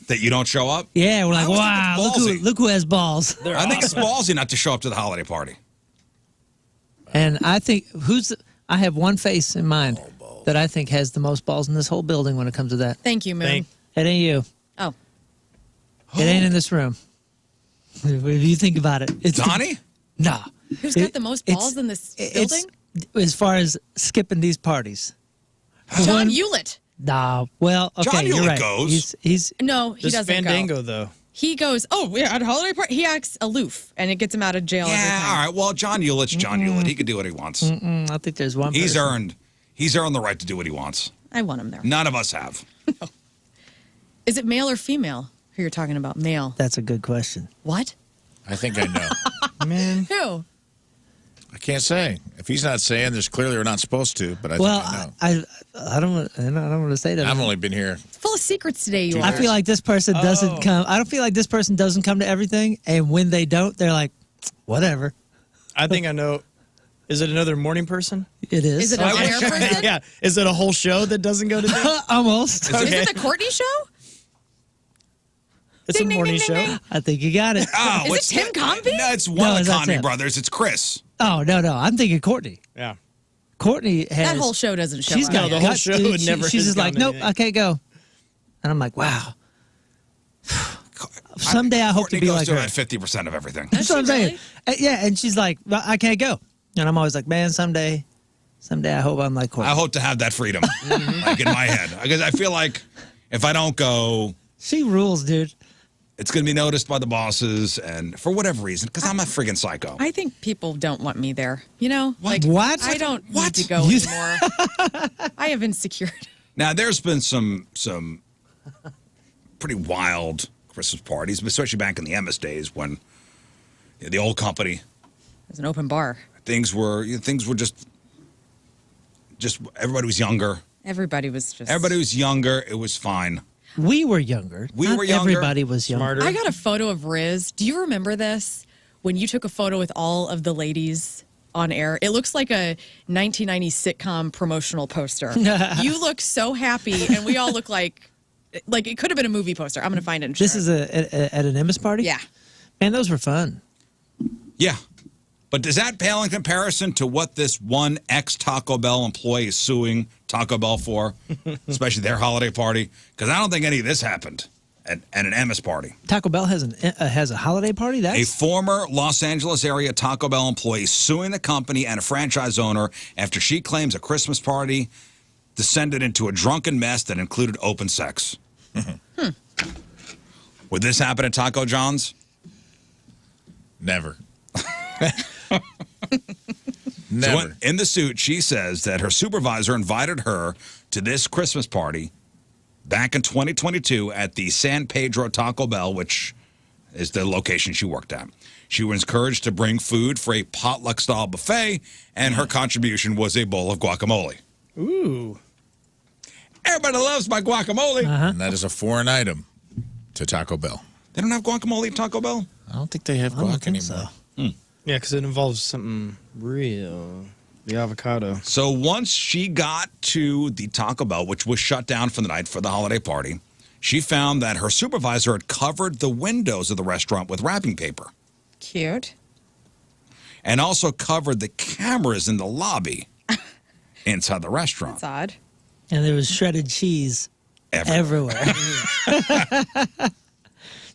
That you don't show up. Yeah, we're like, I always think wow, it's ballsy. look who has balls. I think it's ballsy not to show up to the holiday party. And I think I have one face in mind that I think has the most balls in this whole building when it comes to that. Thank you, Moon. It ain't you. Oh, It ain't in this room. If you think about it, it's Donnie? Nah. who's got the most balls in this building? As far as skipping these parties. John Hewlett. Nah. Well, okay, John you're Hewlett right. goes. He's No, he This doesn't Fandango, go. though. He goes, oh, we're at a holiday party. He acts aloof, and it gets him out of jail every Yeah, time. all right. Well, John Hewlett's John Hewlett. He can do what he wants. I think there's one. He's person. earned the right to do what he wants. I want him there. None of us have. Is it male or female who you're talking about? Male. That's a good question. What? I think I know. Man. Who? I can't say. If he's not saying, there's clearly we're not supposed to, but I Well, think I know. I don't want to say that. I've only been here. Full of secrets today, you I are. feel like this person doesn't come. I don't feel like this person doesn't come to everything, and when they don't, they're like, whatever. I think I know. Is it another morning person? It is. Is it an on-air person? Yeah. Is it a whole show that doesn't go to day? Almost. Is it the Courtney show? It's Ding, a ding, morning ding, show. ding, ding. I think you got it. Oh, Is it it's Tim Convey? No, it's one No, of the that's Convey him. brothers. It's Chris. Oh no, I'm thinking Courtney. Yeah. Courtney has That whole show doesn't show She's up. got No, the whole guts, show dude. would never She's has just like, gone nope, anything. I can't go. And I'm like, wow. Someday I hope to Courtney be goes like to her. about 50% of everything. That's what I'm she saying. Yeah, and she's like, well, I can't go. And I'm always like, man, someday I hope I'm like Courtney. I hope to have that freedom, like in my head, because I feel like if I don't go, She rules, dude. it's going to be noticed by the bosses, and for whatever reason, because I'm a friggin' psycho. I think people don't want me there. You know? Like, What? I don't What? need to go You- anymore. I have insecurity. Now, there's been some pretty wild Christmas parties, especially back in the Emmis days when the old company, It's an open bar. things were just everybody was younger. Everybody was just. Everybody was younger. It was fine. We were younger. We Not were younger. Everybody was younger. Smarter. I got a photo of Rizz. Do you remember this? When you took a photo with all of the ladies on air, it looks like a 1990s sitcom promotional poster. You look so happy, and we all look like it could have been a movie poster. I'm going to find it. And This share is it. at an Emmis party? Yeah. Man, those were fun. Yeah. But does that pale in comparison to what this one ex-Taco Bell employee is suing Taco Bell for, especially their holiday party? Because I don't think any of this happened an Emmis party. Taco Bell has a holiday party? A That's former Los Angeles area Taco Bell employee suing the company and a franchise owner after she claims a Christmas party descended into a drunken mess that included open sex. Would this happen at Taco John's? Never. So Never. in the suit, she says that her supervisor invited her to this Christmas party back in 2022 at the San Pedro Taco Bell, which is the location she worked at. She was encouraged to bring food for a potluck-style buffet, and her contribution was a bowl of guacamole. Ooh. Everybody loves my guacamole. And that is a foreign item to Taco Bell. They don't have guacamole at Taco Bell? I don't think they have I don't guac think anymore. so. Yeah, because it involves something real. The avocado. So once she got to the Taco Bell, which was shut down for the night for the holiday party, she found that her supervisor had covered the windows of the restaurant with wrapping paper Cute. and also covered the cameras in the lobby inside the restaurant. That's odd. And there was shredded cheese Everywhere. everywhere.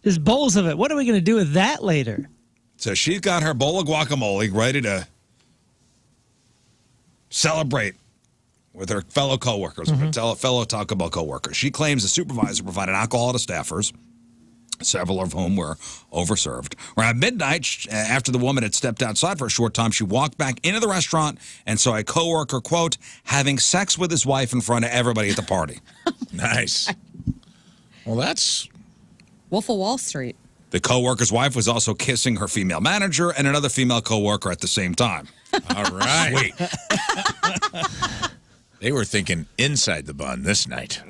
There's bowls of it. What are we going to do with that later? So she's got her bowl of guacamole ready to celebrate with her fellow coworkers, her fellow Taco Bell coworkers. She claims the supervisor provided alcohol to staffers, several of whom were overserved. Around midnight, after the woman had stepped outside for a short time, she walked back into the restaurant and saw a coworker, quote, having sex with his wife in front of everybody at the party. Nice. Well, that's Wolf of Wall Street. The coworker's wife was also kissing her female manager and another female coworker at the same time. all right. Sweet. They were thinking inside the bun this night.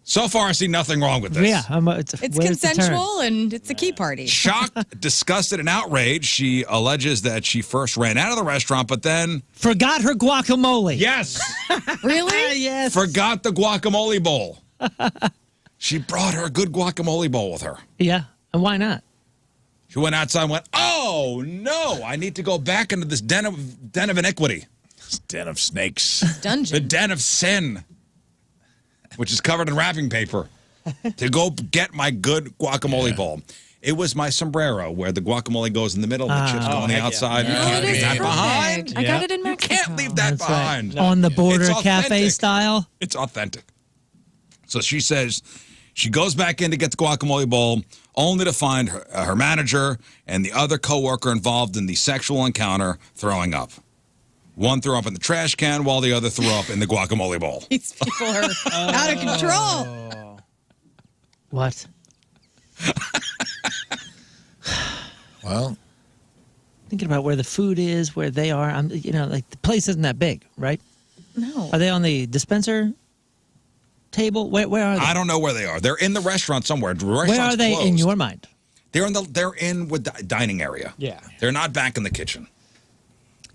So far, I see nothing wrong with this. Yeah, It's where's the turn? consensual and it's a key party. Shocked, disgusted, and outraged, she alleges that she first ran out of the restaurant, but then, Forgot her guacamole. yes, Really? Yes. forgot the guacamole bowl. She brought her a good guacamole bowl with her. Yeah, and why not? She went outside and went, oh, no, I need to go back into this den of iniquity, It's den of snakes. the Dungeon. den of sin, which is covered in wrapping paper, to go get my good guacamole bowl. It was my sombrero where the guacamole goes in the middle, the chips go on the outside. You Oh, can't it leave is that behind. perfect. I got it in You Mexico. can't leave that That's behind. right. On the border It's cafe authentic. style. It's authentic. So she says she goes back in to get the guacamole bowl, only to find her manager and the other coworker involved in the sexual encounter throwing up. One threw up in the trash can while the other threw up in the guacamole bowl. These people are out of control. What? Well, Thinking about where the food is, where they are. Like the place isn't that big, right? No. Are they on the dispenser table? Where are they? I don't know where they are. They're in the restaurant somewhere. The Where restaurant's are they in closed. your mind? They're in with the dining area. Yeah. They're not back in the kitchen.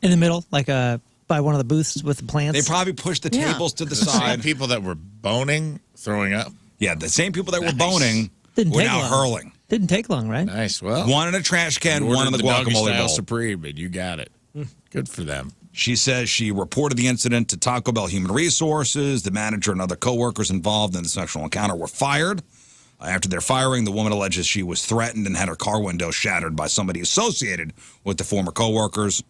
In the middle, like by one of the booths with the plants. They probably pushed the Yeah. tables to the the same side. people that were boning, throwing up. Yeah, the same people that were Nice. boning Didn't were take now long. hurling. Didn't take long, right? Nice. Well, One in a trash can, you one in ordered the doggy guacamole style bowl. Supreme, and you got it. Good for them. She says she reported the incident to Taco Bell Human Resources. The manager and other coworkers involved in the sexual encounter were fired. After their firing, the woman alleges she was threatened and had her car window shattered by somebody associated with the former coworkers.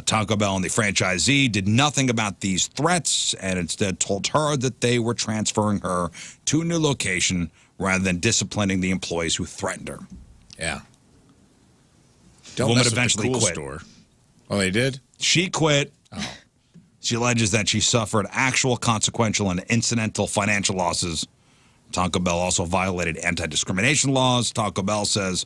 Taco Bell and the franchisee did nothing about these threats and instead told her that they were transferring her to a new location rather than disciplining the employees who threatened her. Yeah. The Don't woman mess with the eventually cool quit. store. Oh, they did? She quit. She alleges that she suffered actual consequential and incidental financial losses. Taco Bell also violated anti-discrimination laws. Taco Bell says,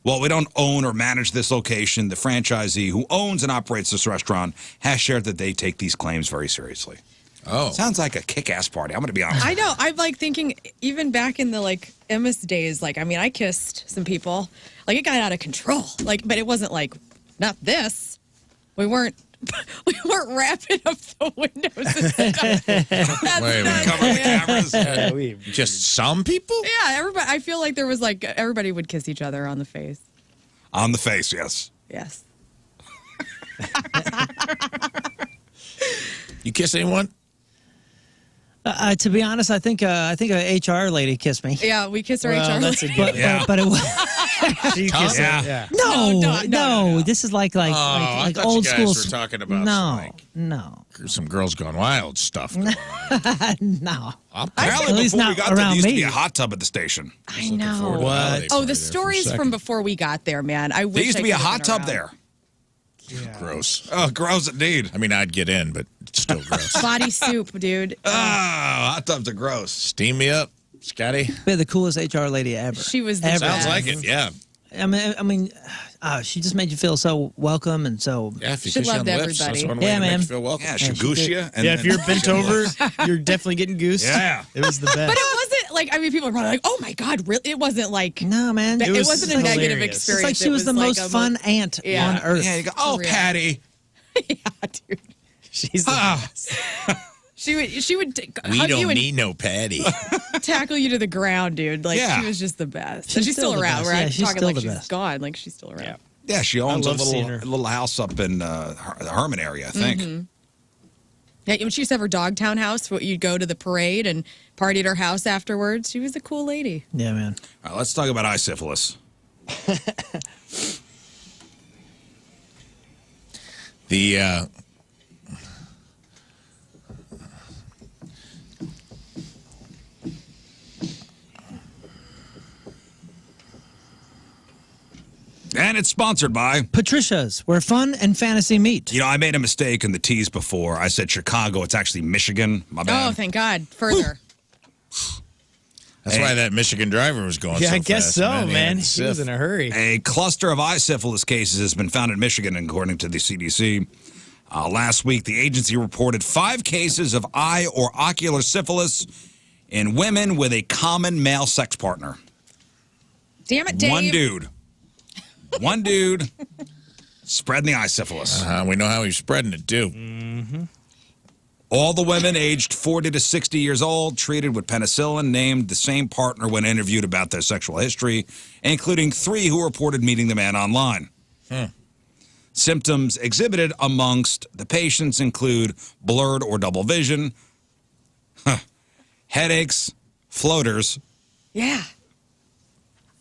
well, we don't own or manage this location. The franchisee who owns and operates this restaurant has shared that they take these claims very seriously. Oh. Sounds like a kick-ass party. I'm going to be honest. I know. I'm like thinking, even back in the Emmis days, I kissed some people. It got out of control. But it wasn't not this. We weren't wrapping up the windows and stuff. That's Wait a minute. not Cover the it. cameras. Just some people? Yeah, everybody. I feel like there was everybody would kiss each other on the face. On the face, yes. Yes. You kiss anyone? To be honest, I think a HR lady kissed me. Yeah, we kissed our Well, HR. that's a lady. good Yeah. But it was She kissed her. Yeah. Yeah. no. This is like I thought old you school. guys were talking about No. some girls gone wild stuff. Going on. No. Apparently, At least before we not got there, there around used to be me. a hot tub at the station. I know. forward to What? holidays Oh, over the there for a stories second. from before we got there, man. I wish There used to I be a could've hot been tub around. there. Gross. Oh, gross indeed. I mean, I'd get in, but it's still gross. Body soup, dude. Oh, hot tubs are gross. Steam me up, Scotty. We had the coolest HR lady ever. She was the Ever. best. Sounds like it. Yeah. I mean, she just made you feel so welcome and so. Yeah. If you She kiss you on loved the lips, everybody. that's one way Yeah, to make man. you feel welcome. Yeah, she she goose did. you. And Yeah, if then- you're bent over, you're definitely getting goosed. Yeah. It was the But best. it wasn't like, I mean, people are probably like, oh my God, really? It wasn't like, No, man. it, was wasn't a negative hilarious. It's experience. like she It was the like most a fun aunt Yeah. on earth. Yeah, you go, oh, real. Patty. Yeah, dude. She's the Ah. She would We hug don't you and need no Patty. tackle you to the ground, dude. Like, Yeah. she was just the best. She's And she's still still the around. best. We're Yeah, not she's talking still like the she's best. gone. Like, she's still around. Yeah. Yeah, she owns a love seeing her. little house up in the Herman area, I think. Yeah, when she used to have her Dogtown house, you'd go to the parade and party at her house afterwards. She was a cool lady. Yeah, man. All right, let's talk about eye syphilis. The And it's sponsored by. Patricia's, where fun and fantasy meet. You know, I made a mistake in the tease before. I said Chicago. It's actually Michigan. My bad. Oh, thank God. Further. that's Hey. why that Michigan driver was going. Yeah, so I guess fast, so, He man. had He the was sip. in a hurry. A cluster of eye syphilis cases has been found in Michigan, according to the CDC. Last week, the agency reported 5 cases of eye or ocular syphilis in women with a common male sex partner. Damn it, Dave. One dude spreading the eye syphilis. We know how he's spreading it too. All the women aged 40 to 60 years old treated with penicillin named the same partner when interviewed about their sexual history, including 3 who reported meeting the man online. Symptoms exhibited amongst the patients include blurred or double vision, headaches, floaters. Yeah.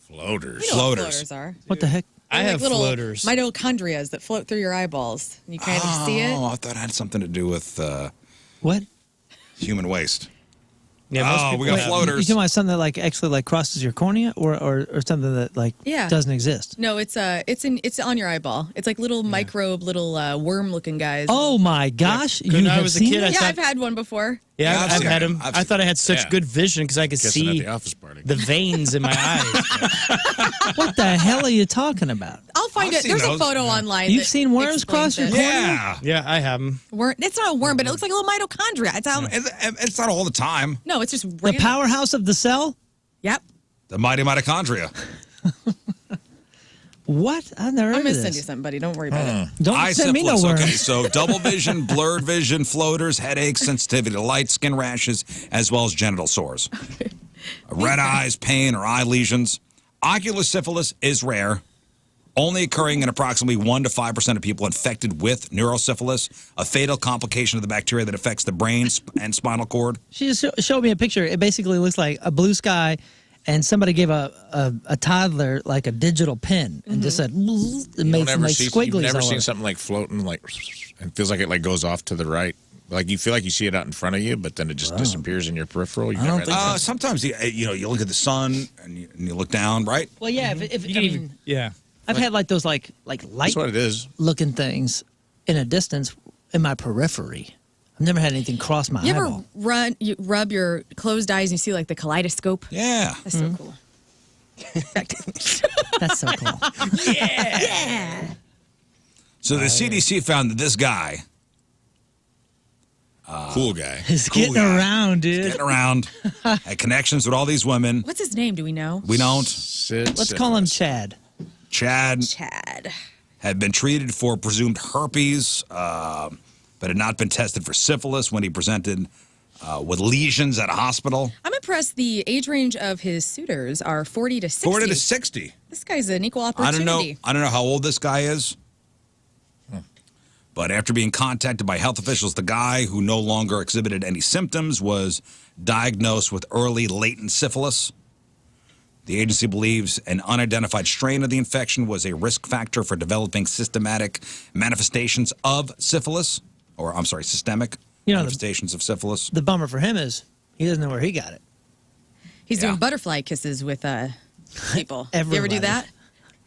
Floaters. You know what Floaters. floaters are. What the heck? I They're have little floaters. mitochondrias that float through your eyeballs. You kind of see it. Oh, I thought it had something to do with What? human waste. Yeah, most Oh, people we got have- floaters. You talking about something that like actually like crosses your cornea, or something that like Yeah. doesn't exist? No, it's on your eyeball. It's like little microbe, little worm-looking guys. Oh my gosh! When You I have was a seen kid, that? yeah, thought- I've had one before. Yeah, Yeah, I've I've seen had it. them. I've I seen thought I had such Yeah. good vision because I could Kissing at see the office party. the veins in my eyes. What the hell are you talking about? I'll find I've it. seen There's those. a photo online. You've that seen worms explains cross your it. cornea? Yeah. Yeah, I have them. Worm. It's not a worm, but it looks like a little mitochondria. It's not all the time. No, it's just The random. powerhouse of the cell? Yep. The mighty mitochondria. What? I've never I'm heard gonna of send you this. something, buddy. Don't worry about it. Don't Eye send me no syphilis. worms. Okay, so double vision, blurred vision, floaters, headaches, sensitivity to light, skin rashes, as well as genital sores. Red eyes, pain, or eye lesions. Ocular syphilis is rare, only occurring in approximately 1 to 5% of people infected with neurosyphilis, a fatal complication of the bacteria that affects the brain and spinal cord. She just showed me a picture. It basically looks like a blue sky, and somebody gave a toddler like a digital pen and just said, "Bzz," and made some like You've squigglies never all seen over. something like floating, like, and feels like it like goes off to the right. Like you feel like you see it out in front of you, but then it just disappears in your peripheral. You never had that? Sometimes you look at the sun and you look down, right? Well, yeah. If You I can even, mean, yeah. I've had like those like light That's what it is. looking things in a distance in my periphery. I've never had anything cross my You eyeball. ever rub your closed eyes and you see like the kaleidoscope? Yeah. That's so cool. That's so cool. So the CDC found that this guy Cool guy. It's Cool getting guy. around, dude. getting around, had connections with all these women. What's his name? Do we know? We don't. Let's call him Chad. Chad Chad. had been treated for presumed herpes, but had not been tested for syphilis when he presented with lesions at a hospital. I'm impressed. The age range of his suitors are 40 to 60. 40 to 60. This guy's an equal I opportunity. don't know how old this guy is. But after being contacted by health officials, the guy who no longer exhibited any symptoms was diagnosed with early latent syphilis. The agency believes an unidentified strain of the infection was a risk factor for developing systematic manifestations of syphilis, or I'm sorry, systemic manifestations of syphilis. The bummer for him is he doesn't know where he got it. He's doing butterfly kisses with people. You ever Everybody. do that?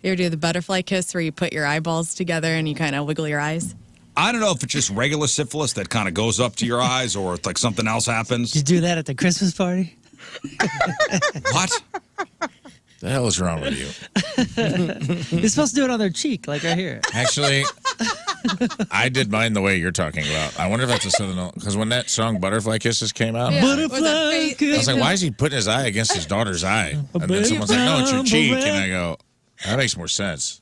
You ever do the butterfly kiss where you put your eyeballs together and you kind of wiggle your eyes? I don't know if it's just regular syphilis that kind of goes up to your eyes or if like something else happens. Did you do that at the Christmas party? What? The hell is wrong with you? You're supposed to do it on their cheek, like right here. Actually, I did mine the way you're talking about. I wonder if that's a Southern, because when that song Butterfly Kisses came out, Butterfly I was like, why is he putting his eye against his daughter's eye? And then someone's like, no, it's your cheek. And I go, that makes more sense.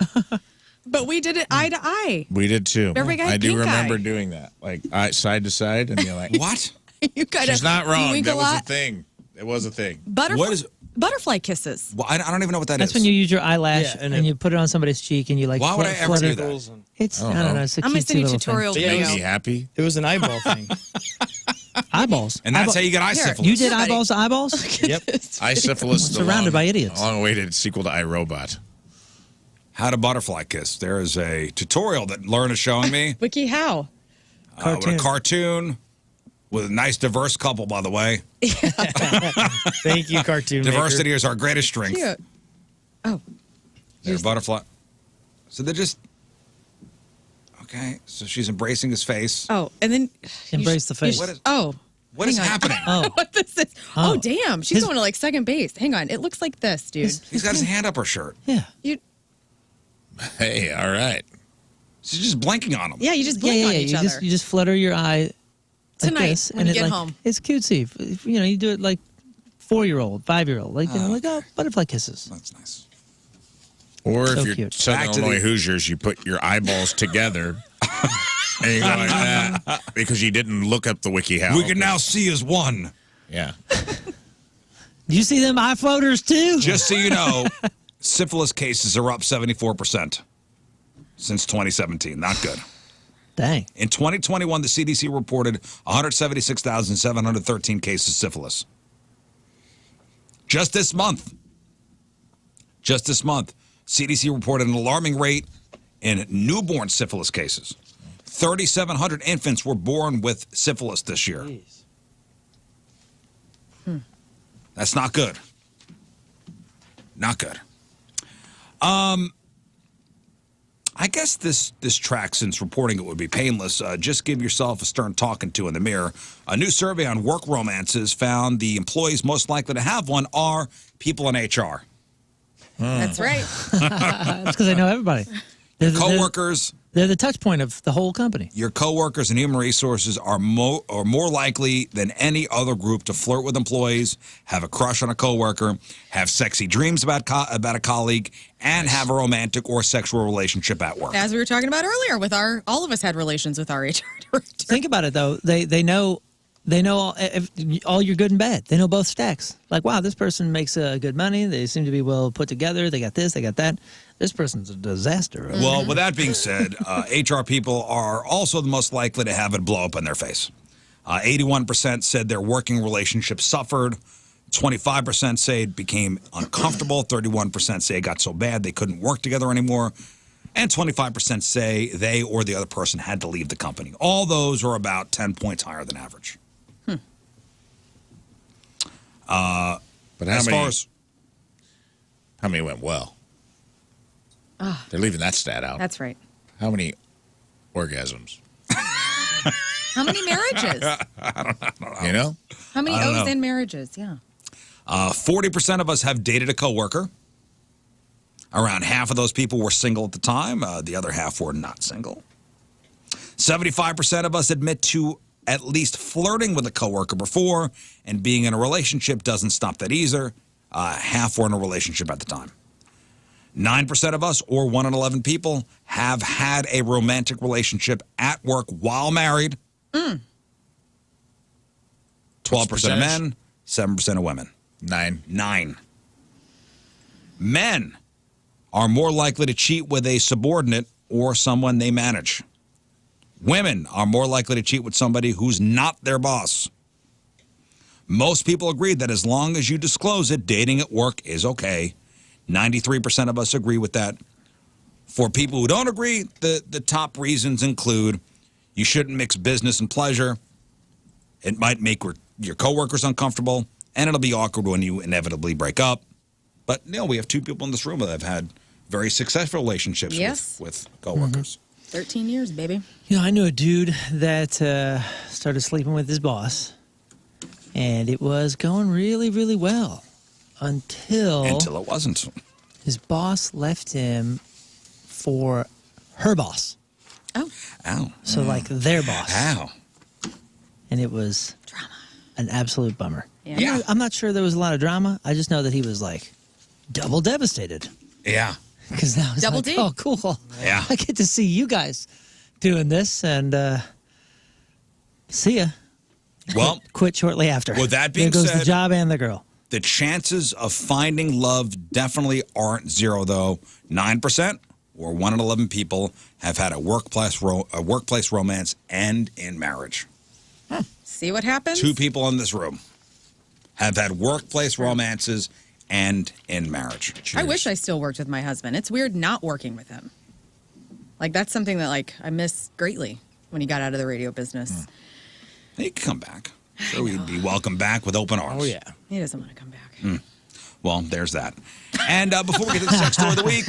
But we did it eye to eye. We did too. Everybody got I do pink remember eye. doing that, like side to side, and you're like, What? You kind of. she's not wrong. wink That a was a lot. thing. It was a thing. What is? Butterfly kisses. Well, I don't even know what that That's is. when you use your eyelash Yeah, and and you put it on somebody's cheek and you like. Why would I ever flutter do that? It's I I don't don't know. know. It's a I'm gonna cutesy send you little tutorial thing. Yeah, Make video. me happy. It was an eyeball thing. Eyeballs. And that's Eyeball- how you get eye Here, syphilis. You did Somebody- eyeballs to eyeballs? Yep. Eye syphilis. Surrounded by idiots. Long-awaited sequel to iRobot. How to butterfly kiss. There is a tutorial that Lern is showing me Wiki how? with a cartoon with a nice diverse couple, by the way. Thank you, cartoon Diversity is our greatest strength. Cute. Oh, They're butterfly. So they're just okay. So she's embracing his face. oh, and then Embrace the face. What is- Oh, What is hang on. happening? Oh, what this is? Oh, Oh. damn! She's His- going to like second base. Hang on, it looks like this, dude. He's got his hand up her shirt. yeah. You, Hey, all right. She's just blinking on him. yeah, you just Yeah, blink yeah, on yeah. each You other. just flutter your eye like Tonight, this, when and you it, get like, home. It's cutesy. You know, you do it like 4-year-old, 5-year-old, like like butterfly kisses. That's nice. Or So if you're cute. Southern Back to Illinois the- Hoosiers, you put your eyeballs together. And you go like that because you didn't look up the wiki how. We can now see as one. Yeah. Do you see them eye floaters too? Just so you know, syphilis cases are up 74% since 2017. Not good. Dang. In 2021, the CDC reported 176,713 cases of syphilis. Just this month, CDC reported an alarming rate in newborn syphilis cases. 3,700 infants were born with syphilis this year. That's not good. Not good. I guess this track, since reporting it would be painless, just give yourself a stern talking to in the mirror. A new survey on work romances found the employees most likely to have one are people in HR. That's right. That's because I know everybody. They're, Coworkers, they're the touch point of the whole company. your coworkers and human resources are more likely than any other group to flirt with employees, have a crush on a coworker, have sexy dreams about a colleague, and have a romantic or sexual relationship at work. As we were talking about earlier, with all of us had relations with our HR director. Think about it though. They know all your good and bad. They know both stacks. Like, wow, this person makes good money. They seem to be well put together. They got this, they got that. This person's a disaster. Well, with that being said, HR people are also the most likely to have it blow up in their face. 81% said their working relationship suffered. 25% say it became uncomfortable. 31% say it got so bad they couldn't work together anymore. And 25% say they or the other person had to leave the company. All those are about 10 points higher than average. But As far as how many went well? They're leaving that stat out. That's right. How many orgasms? How many marriages? You know? How many I don't O's know. in marriages? Yeah. 40% of us have dated a coworker. Around half of those people were single at the time. The other half were not single. 75% of us admit to at least flirting with a coworker before, and being in a relationship doesn't stop that either. Half were in a relationship at the time. 9% of us, or 1 in 11 people, have had a romantic relationship at work while married. 12% of men, 7% of women. 9. Men are more likely to cheat with a subordinate or someone they manage. Women are more likely to cheat with somebody who's not their boss. Most people agree that as long as you disclose it, dating at work is okay. 93% of us agree with that. For people who don't agree, the top reasons include you shouldn't mix business and pleasure. It might make your coworkers uncomfortable, and it'll be awkward when you inevitably break up. But, we have two people in this room that have had very successful relationships with coworkers. 13 years, baby. I knew a dude that started sleeping with his boss, and it was going really, really well until it wasn't. His boss left him for her boss. Oh. Ow. So, like, their boss. Ow. And it was drama. An absolute bummer. Yeah. I'm not sure there was a lot of drama. I just know that he was, like, double devastated. Yeah. Because that was Double like, D. oh, cool. Yeah. I get to see you guys doing this, and see ya. Well, Quit shortly after. with that being there goes said, the job and the girl. the chances of finding love definitely aren't zero, though. 9%, or 1 in 11 people, have had a workplace romance end in marriage. See what happens? 2 people in this room have had workplace romances end in marriage. I wish I still worked with my husband. It's weird not working with him. Like, that's something that, like, I miss greatly when he got out of the radio business. He could come back. Sure, we'd be welcome back with open arms. Oh, yeah. He doesn't want to come back. Well, there's that. And before we get to the sex story of the week,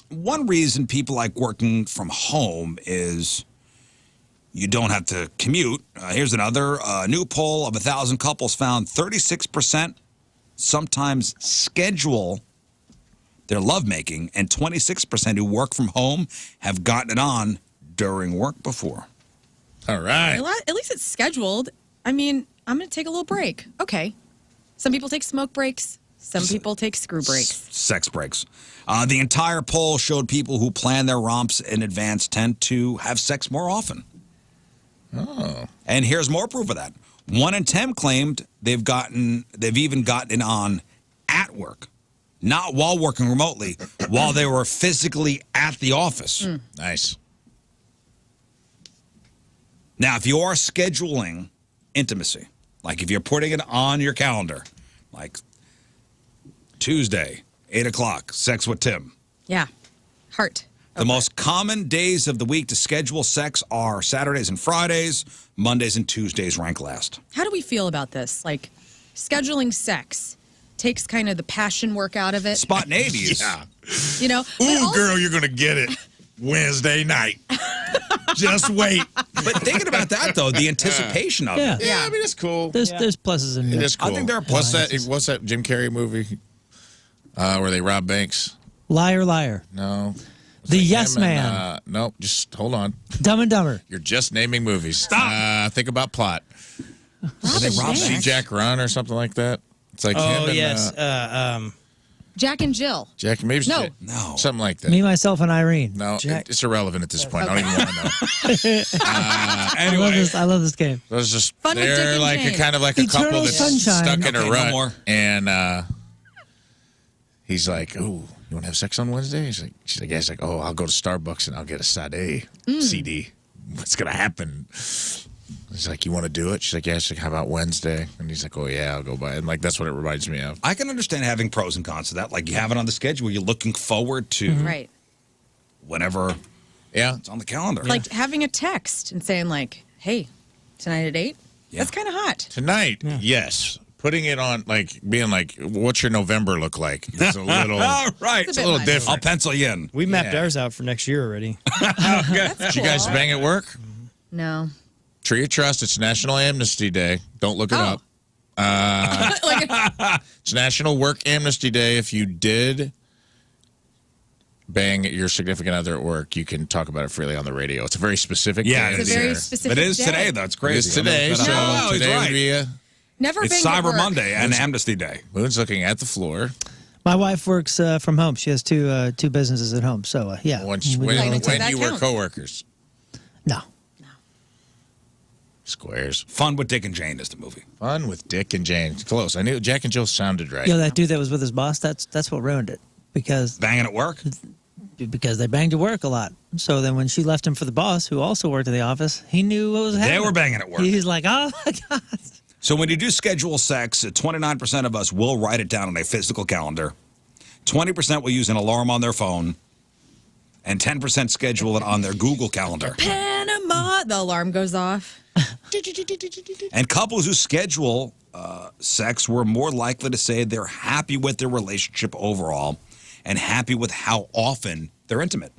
one reason people like working from home is you don't have to commute. Here's another. A new poll of 1,000 couples found 36% sometimes schedule their lovemaking, and 26% who work from home have gotten it on during work before. All right. At least it's scheduled. I mean, I'm going to take a little break. Okay. Some people take smoke breaks. Some people take screw breaks. Sex breaks. The entire poll showed people who plan their romps in advance tend to have sex more often. Oh. And here's more proof of that. 1 in 10 claimed they've even gotten it on at work. Not while working remotely, while they were physically at the office. Nice. Now, if you are scheduling intimacy, like if you're putting it on your calendar, like Tuesday, 8 o'clock, sex with Tim. Yeah. Heart. The most common days of the week to schedule sex are Saturdays and Fridays. Mondays and Tuesdays rank last. How do we feel about this? Like, scheduling sex takes kind of the passion work out of it. Spontaneity is. Yeah. You know? Ooh, girl, you're going to get it Wednesday night. Just wait. But thinking about that, though, the anticipation of Yeah. it. Yeah, I mean, it's cool. There's pluses and It is cool. I think there are What's pluses. that Jim Carrey movie where they rob banks? Liar, liar. No. The Like Yes him and, Man. no, just hold on. Dumb and Dumber. You're just naming movies. Stop. Think about plot. Robin Banks. See Jack Run or something like that? It's like him Oh, and yes. Jack and Jill. Jack, maybe it's No. Jack- No. something like that. Me, myself, and Irene. No, Jack. it's irrelevant at this point. I don't even want to know. Anyway, I love this game. It was just Fun with Dick they're and like Jane. a kind of like a Eternal couple that's Sunshine. stuck in Okay, a no rut, more. and he's like, "Oh, you want to have sex on Wednesday?" She's like, "Yeah." He's like, "Oh, I'll go to Starbucks and I'll get a Sade CD. What's gonna happen?" He's like, "You want to do it?" She's like, "Yeah." She's like, "How about Wednesday?" And he's like, "Oh yeah, I'll go by." And like that's what it reminds me of. I can understand having pros and cons to that. Like you have it on the schedule, you're looking forward to Right. whenever Yeah, it's on the calendar. Like having a text and saying, like, hey, tonight at 8? Yeah. That's kind of hot. tonight, yes. Putting it on, like being like, "What's your November look like?" It's a little, All right. It's a little much. different. I'll pencil you in. We mapped Yeah. ours out for next year already. Did you guys bang at work? No. Tree of Trust. It's National Amnesty Day. Don't look it Oh. up. Like, It's National Work Amnesty Day. If you did bang your significant other at work, you can talk about it freely on the radio. It's a very specific Yeah, day. it it's is. a very Yeah. specific It is day. today, though. It's It crazy. is today. So No, he's today would right. be Never It's banged at Cyber work. Monday and Amnesty Day. Moon's looking at the floor. My wife works from home. She has two businesses at home. So, yeah. When, we when, do all the Technically, time. that you were counts. coworkers. No. Squares. Fun with Dick and Jane is the movie. Fun with Dick and Jane. Close. I knew Jack and Jill sounded right. You know, that dude that was with his boss, that's what ruined it. Because Banging at work? because they banged at work a lot. So then when she left him for the boss, who also worked in the office, he knew what was happening. They were banging at work. He's like, oh my God. So when you do schedule sex, 29% of us will write it down on a physical calendar. 20% will use an alarm on their phone. And 10% schedule it on their Google Calendar. Panama. The alarm goes off. And couples who schedule sex were more likely to say they're happy with their relationship overall and happy with how often they're intimate.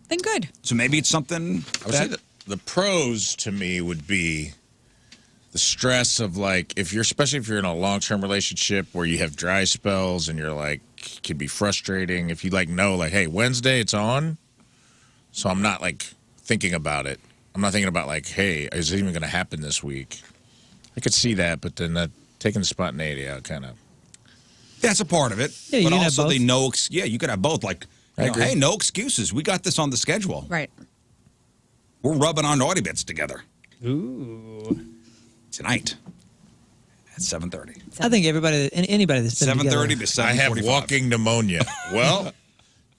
Then good. So maybe it's something I would say that the pros to me would be the stress of like, especially if you're in a long-term relationship where you have dry spells and you're like, it can be frustrating. If you like know like, hey, Wednesday it's on. So I'm not like thinking about it. I'm not thinking about like, hey, is it even going to happen this week? I could see that, but then taking the spontaneity out kind of. That's a part of it. Yeah, you but can also have both. you could have both. Like, I agree. hey, no excuses. We got this on the schedule. Right. We're rubbing our naughty bits together. Ooh. Tonight at 7:30. I think anybody that's been 7:30 together, to 7:45. I have walking pneumonia. Well,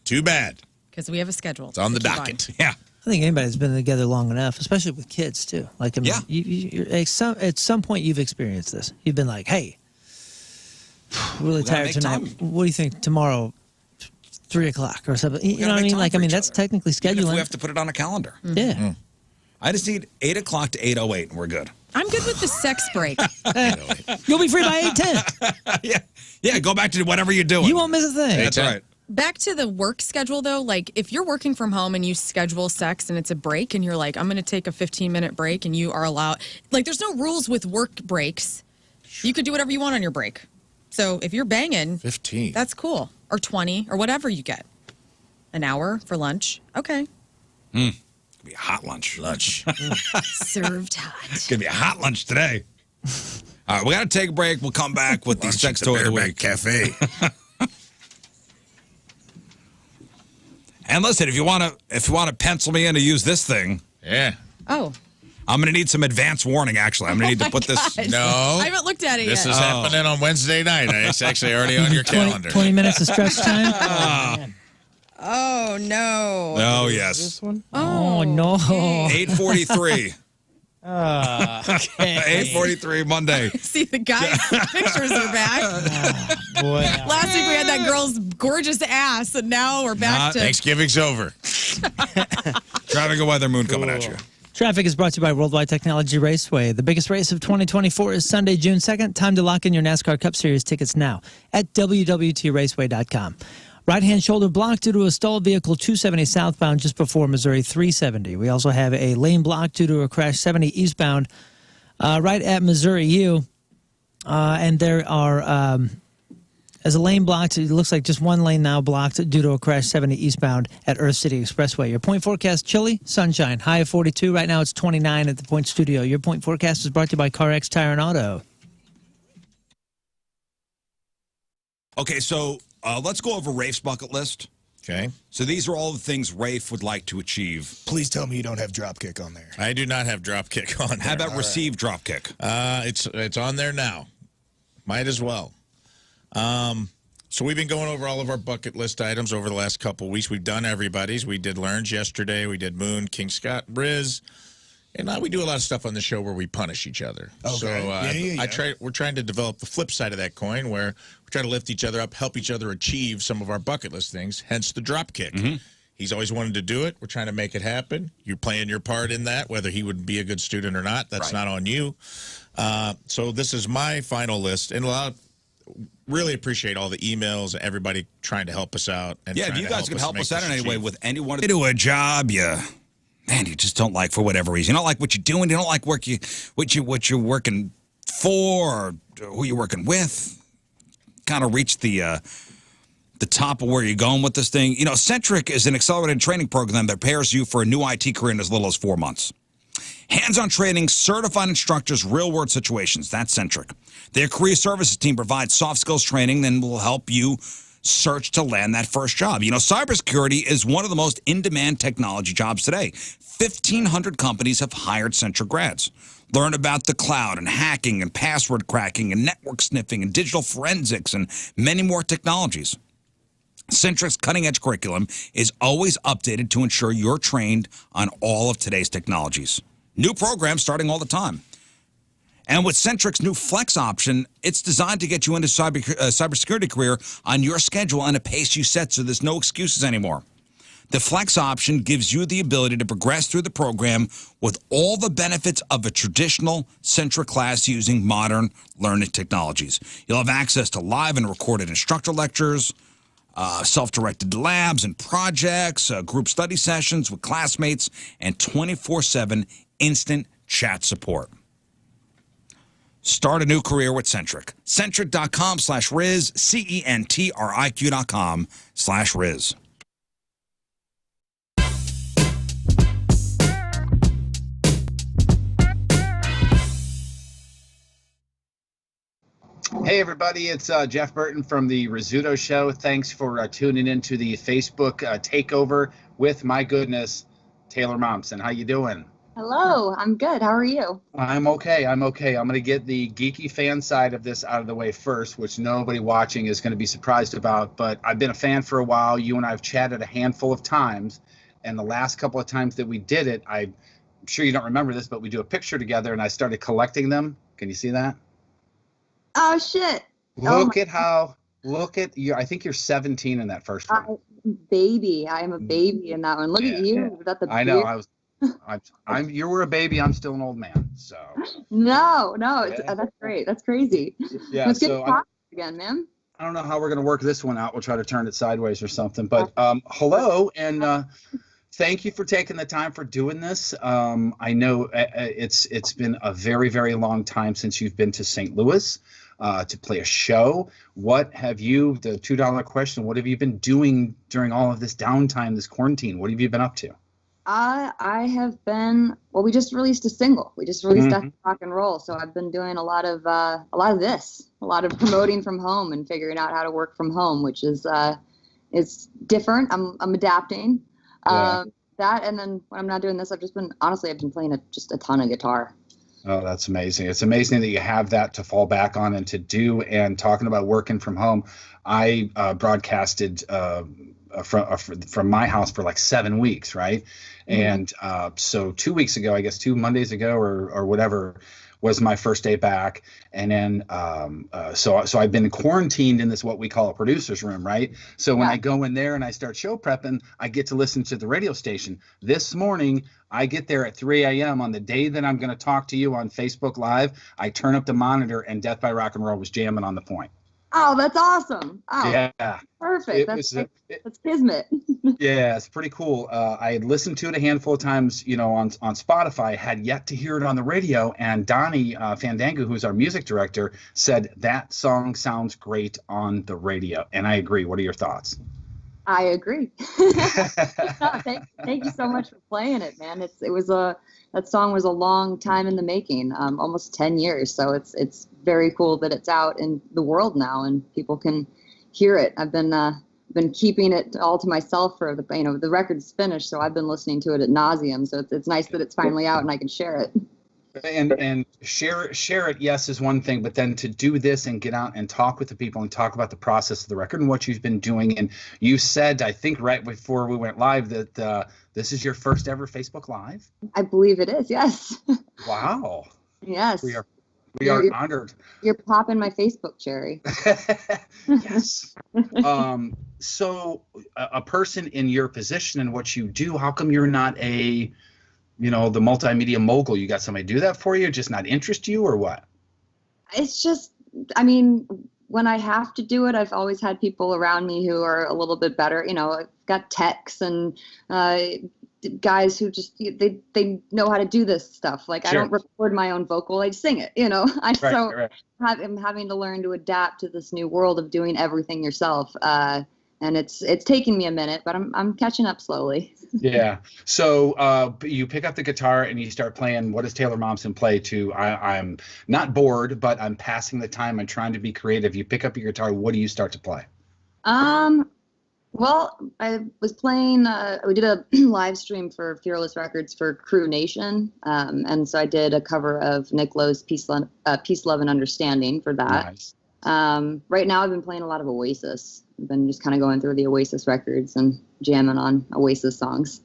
too bad. Because we have a schedule. It's on the to keep docket. Yeah. I think anybody that's been together long enough, especially with kids too. Like, I mean, Yeah. at some point you've experienced this. You've been like, hey, really gotta tired make tonight. time. What do you think tomorrow, 3 o'clock or something? You know gotta what I make mean? time Like, for I mean, each that's other. technically Even if scheduling. we have to put it on a calendar. Yeah. I just need 8 o'clock to 8:08, and we're good. I'm good with the sex break. You'll be free by 8:10. Yeah, go back to whatever you're doing. You won't miss a thing. That's right. Back to the work schedule, though, like if you're working from home and you schedule sex and it's a break and you're like, I'm going to take a 15-minute break and you are allowed, like there's no rules with work breaks. You could do whatever you want on your break. So if you're banging, 15. that's cool. Or 20 or whatever you get. An hour for lunch. Okay. It's gonna be a hot lunch. Served hot. It's gonna be a hot lunch today. All right, we got to take a break. We'll come back with the sex toy of the week. Cafe. And listen, if you want to pencil me in to use this thing, Yeah. Oh. I'm gonna need some advance warning. Actually, I'm gonna need to put this. Gosh. No. I haven't looked at it This yet. is happening on Wednesday night. It's actually already on your 20, calendar. 20 minutes of stretch time. Oh, no. Oh yes. This one? Oh, no. 8:43. Okay. 8:43 Monday. See, the guy's pictures are back. Boy. Last week we had that girl's gorgeous ass, and now we're back to. Thanksgiving's over. Traffic and weather, Moon coming at you. Traffic is brought to you by Worldwide Technology Raceway. The biggest race of 2024 is Sunday, June 2nd. Time to lock in your NASCAR Cup Series tickets now at www.raceway.com. Right-hand shoulder block due to a stalled vehicle 270 southbound just before Missouri 370. We also have a lane block due to a crash 70 eastbound right at Missouri U. And there are, as a lane blocked, it looks like just one lane now blocked due to a crash 70 eastbound at Earth City Expressway. Your point forecast, chilly, sunshine, high of 42. Right now it's 29 at the Point Studio. Your point forecast is brought to you by CarX Tire and Auto. Okay, so let's go over Rafe's bucket list. Okay. So these are all the things Rafe would like to achieve. Please tell me you don't have Dropkick on there. I do not have Dropkick on there. How about receive dropkick? It's on there now. Might as well. So we've been going over all of our bucket list items over the last couple weeks. We've done everybody's. We did Lern's yesterday. We did Moon, King Scott, Rizz. And now we do a lot of stuff on the show where we punish each other. Okay. So we're trying to develop the flip side of that coin where we try to lift each other up, help each other achieve some of our bucket list things, hence the drop kick. He's always wanted to do it. We're trying to make it happen. You're playing your part in that, whether he would be a good student or not. That's not on you. So this is my final list. And really appreciate all the emails and everybody trying to help us out. And Yeah, if you guys could help us out in any way achieve. with anyone to do a job, you just don't like for whatever reason. You don't like what you're doing. You don't like what you're working for or who you're working with. Kind of reach the top of where you're going with this thing. You know, Centric is an accelerated training program that prepares you for a new IT career in as little as 4 months. Hands-on training, certified instructors, real-world situations. That's Centric. Their career services team provides soft skills training and will help you search to land that first job. You know, cybersecurity is one of the most in-demand technology jobs today. 1,500 companies have hired Centric grads. Learn about the cloud and hacking and password cracking and network sniffing and digital forensics and many more technologies. Centric's cutting-edge curriculum is always updated to ensure you're trained on all of today's technologies. New programs starting all the time. And with Centric's new Flex option, it's designed to get you into cybersecurity career on your schedule and a pace you set, so there's no excuses anymore. The Flex option gives you the ability to progress through the program with all the benefits of a traditional Centric class using modern learning technologies. You'll have access to live and recorded instructor lectures, self-directed labs and projects, group study sessions with classmates, and 24/7 instant chat support. Start a new career with Centric. Centric.com/Rizz, CENTRIQ.com/Rizz. Hey everybody, it's Jeff Burton from the Rizzuto Show. Thanks for tuning into the Facebook takeover with, my goodness, Taylor Momsen. How you doing? Hello, I'm good. How are you? I'm okay. I'm going to get the geeky fan side of this out of the way first, which nobody watching is going to be surprised about. But I've been a fan for a while. You and I have chatted a handful of times. And the last couple of times that we did it, I'm sure you don't remember this, but we do a picture together and I started collecting them. Can you see that? Oh, shit. Look at you. I think you're 17 in that first one. Baby. I am a baby in that one. Look at you. Yeah. I know. You were a baby. I'm still an old man. So. No. That's great. That's crazy. Yeah. Let's get talking again, man. I don't know how we're going to work this one out. We'll try to turn it sideways or something. But hello, and thank you for taking the time for doing this. I know it's been a very, very long time since you've been to St. Louis to play a show. What have you, the $2 question, what have you been doing during all of this downtime, this quarantine? What have you been up to? I have been, well, we just released a single. We just released Rock and Roll. So I've been doing a lot of this, a lot of promoting from home and figuring out how to work from home, which is different. I'm adapting. Yeah. That, and then when I'm not doing this, I've been playing just a ton of guitar. Oh, that's amazing. It's amazing that you have that to fall back on and to do. And talking about working from home, I broadcasted from my house for like 7 weeks, right? And so 2 weeks ago, I guess 2 Mondays ago or whatever, was my first day back. And then so I've been quarantined in this what we call a producer's room, right? So when I go in there and I start show prepping, I get to listen to the radio station. This morning, I get there at 3 a.m. on the day that I'm going to talk to you on Facebook Live. I turn up the monitor and Death by Rock and Roll was jamming on the point. Oh, that's awesome. Oh, yeah. Perfect. That's kismet. Yeah, it's pretty cool. I had listened to it a handful of times, on Spotify, had yet to hear it on the radio. And Donnie Fandango, who's our music director, said that song sounds great on the radio. And I agree. What are your thoughts? I agree. Thank you so much for playing it, man. That song was a long time in the making, almost 10 years. So it's very cool that it's out in the world now and people can hear it. I've been keeping it all to myself for the record's finished, so I've been listening to it ad nauseum. So it's nice that it's finally out and I can share it. And share it, yes, is one thing, but then to do this and get out and talk with the people and talk about the process of the record and what you've been doing. And you said, I think right before we went live, that this is your first ever Facebook Live? I believe it is, yes. Wow. Yes. We are honored. You're popping my Facebook cherry. Yes. So a person in your position and what you do, how come you're not the multimedia mogul? You got somebody do that for you, just not interest you, or what? It's just, when I have to do it, I've always had people around me who are a little bit better. I've got techs and guys who just, they know how to do this stuff. Like, sure. I don't record my own vocal, I sing it, Right. I'm having to learn to adapt to this new world of doing everything yourself. And it's taking me a minute, but I'm catching up slowly. Yeah. So you pick up the guitar and you start playing. What does Taylor Momsen play to? I'm not bored, but I'm passing the time. I'm trying to be creative. You pick up your guitar. What do you start to play? Well, I was playing. We did a live stream for Fearless Records for Crew Nation, and so I did a cover of Nick Lowe's Peace, Love, and Understanding for that. Nice. Right now, I've been playing a lot of Oasis. been just kind of going through the Oasis records and jamming on Oasis songs.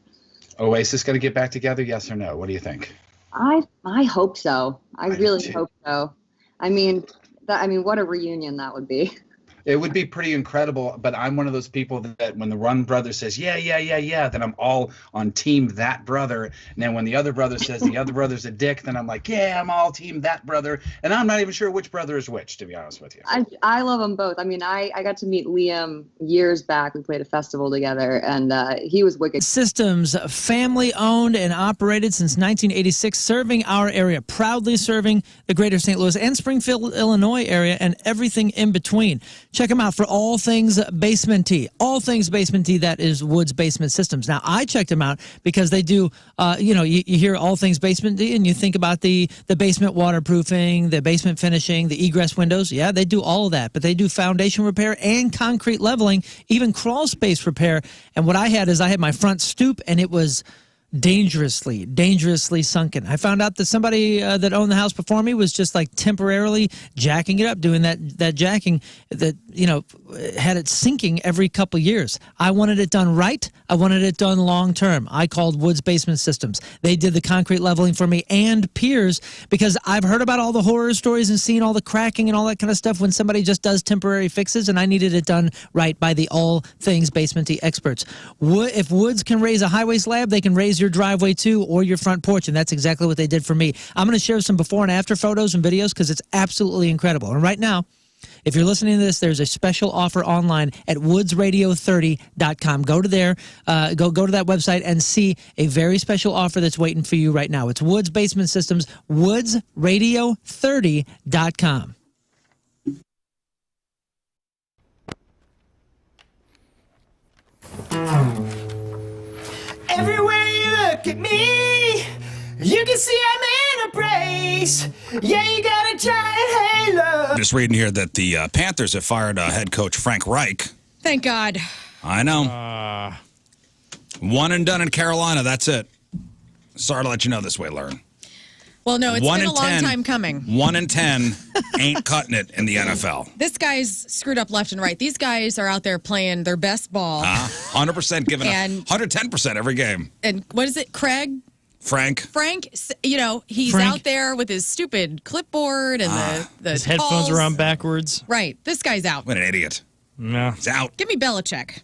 Oasis got to get back together, yes or no? What do you think? I hope so. I really hope so. I mean, what a reunion that would be. It would be pretty incredible, but I'm one of those people that when the one brother says, yeah, then I'm all on team that brother. And then when the other brother says the other brother's a dick, then I'm like, yeah, I'm all team that brother. And I'm not even sure which brother is which, to be honest with you. I love them both. I mean, I got to meet Liam years back. We played a festival together, and he was wicked. Systems, family owned and operated since 1986, serving our area, proudly serving the greater St. Louis and Springfield, Illinois area, and everything in between. Check them out for all things basement-y. All things basement-y, that is Woods Basement Systems. Now, I checked them out because they do, you hear all things basement-y and you think about the basement waterproofing, the basement finishing, the egress windows. Yeah, they do all of that. But they do foundation repair and concrete leveling, even crawl space repair. And what I had my front stoop, and it was dangerously sunken. I found out that somebody that owned the house before me was just like temporarily jacking it up, doing that jacking that, had it sinking every couple years. I wanted it done right. I wanted it done long term. I called Woods Basement Systems. They did the concrete leveling for me and piers, because I've heard about all the horror stories and seen all the cracking and all that kind of stuff when somebody just does temporary fixes, and I needed it done right by the all things basement-y experts. If Woods can raise a highway slab, they can raise your driveway too, or your front porch, and that's exactly what they did for me. I'm going to share some before and after photos and videos because it's absolutely incredible. And right now, if you're listening to this, there's a special offer online at woodsradio30.com. Go to there, go to that website and see a very special offer that's waiting for you right now. It's Woods Basement Systems, woodsradio30.com. Everywhere you look at me, you can see I'm in a brace. Yeah, you got a giant halo. Just reading here that the Panthers have fired head coach Frank Reich. Thank God. I know. One and done in Carolina. That's it. Sorry to let you know this way, Lern. Well, no, it's been a long time coming. 1-10 ain't cutting it in the NFL. This guy's screwed up left and right. These guys are out there playing their best ball. 100% giving up 110% every game. And what is it, Frank, he's Frank. out there with his stupid clipboard and the His headphones are on backwards. Right. This guy's out. What an idiot. No. He's out. Give me Belichick.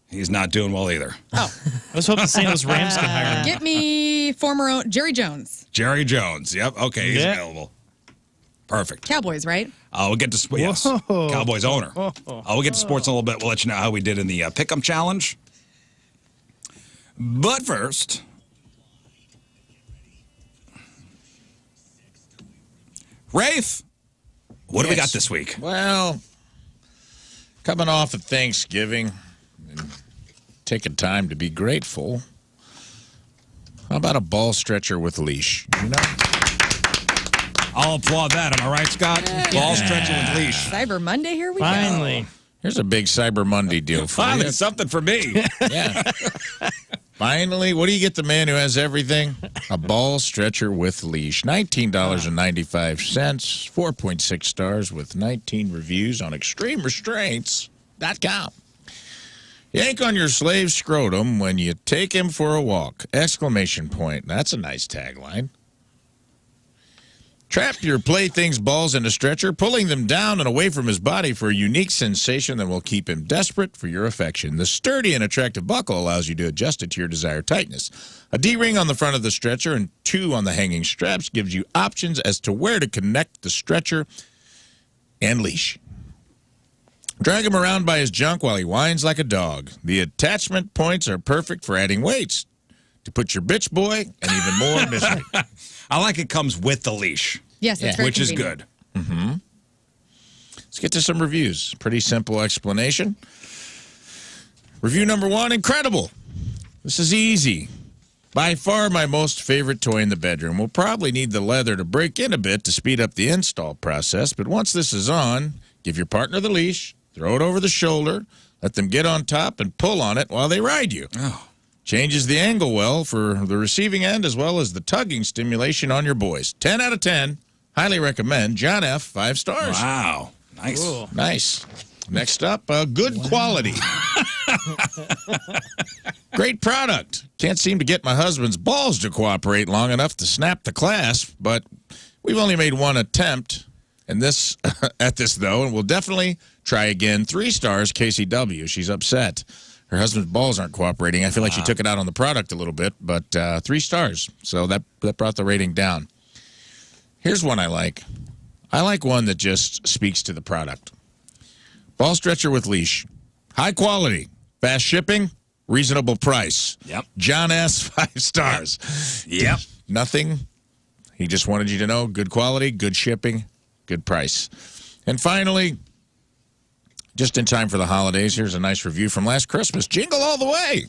He's not doing well either. Oh. Let's hope the St. Louis Rams can hire him. Get me former Jerry Jones. Jerry Jones. Yep. Okay. He's available. Perfect. Cowboys, right? We'll get to yes. Cowboys owner. We'll get to sports in a little bit. We'll let you know how we did in the Pick'em Challenge. But first, Rafe, what do we got this week? Well, coming off of Thanksgiving and taking time to be grateful, how about a ball stretcher with leash? I'll applaud that. Am I right, Scott? Yeah. Ball stretcher with leash. Cyber Monday, here we Finally. go. Here's a big Cyber Monday deal for Finally, you. something for me. Yeah. Finally, what do you get the man who has everything? A ball stretcher with leash. $19.95, 4.6 stars with 19 reviews on extremerestraints.com. Yank on your slave's scrotum when you take him for a walk! Exclamation point. That's a nice tagline. Trap your plaything's balls in a stretcher, pulling them down and away from his body for a unique sensation that will keep him desperate for your affection. The sturdy and attractive buckle allows you to adjust it to your desired tightness. A D-ring on the front of the stretcher and 2 on the hanging straps gives you options as to where to connect the stretcher and leash. Drag him around by his junk while he whines like a dog. The attachment points are perfect for adding weights to put your bitch boy and even more misery. I like it comes with the leash. Yes, it's very which convenient. is good. Mm-hmm. Let's get to some reviews. Pretty simple explanation. Review number 1, incredible. This is easy. By far my most favorite toy in the bedroom. We'll probably need the leather to break in a bit to speed up the install process, but once this is on, give your partner the leash, throw it over the shoulder, let them get on top and pull on it while they ride you. Oh. Changes the angle well for the receiving end as well as the tugging stimulation on your boys. 10 out of 10. Highly recommend. John F., 5 stars. Wow. Nice. Cool. Nice. Next up, good quality. Great product. Can't seem to get my husband's balls to cooperate long enough to snap the clasp, but we've only made one attempt at this, though, and we'll definitely try again. 3 stars, KCW. She's upset. Her husband's balls aren't cooperating. I feel like she took it out on the product a little bit, but 3 stars. So that brought the rating down. Here's one I like. I like one that just speaks to the product. Ball stretcher with leash. High quality. Fast shipping. Reasonable price. Yep. John S., 5 stars. Yep. Nothing. He just wanted you to know good quality, good shipping, good price. And finally, just in time for the holidays, here's a nice review from last Christmas. Jingle all the way.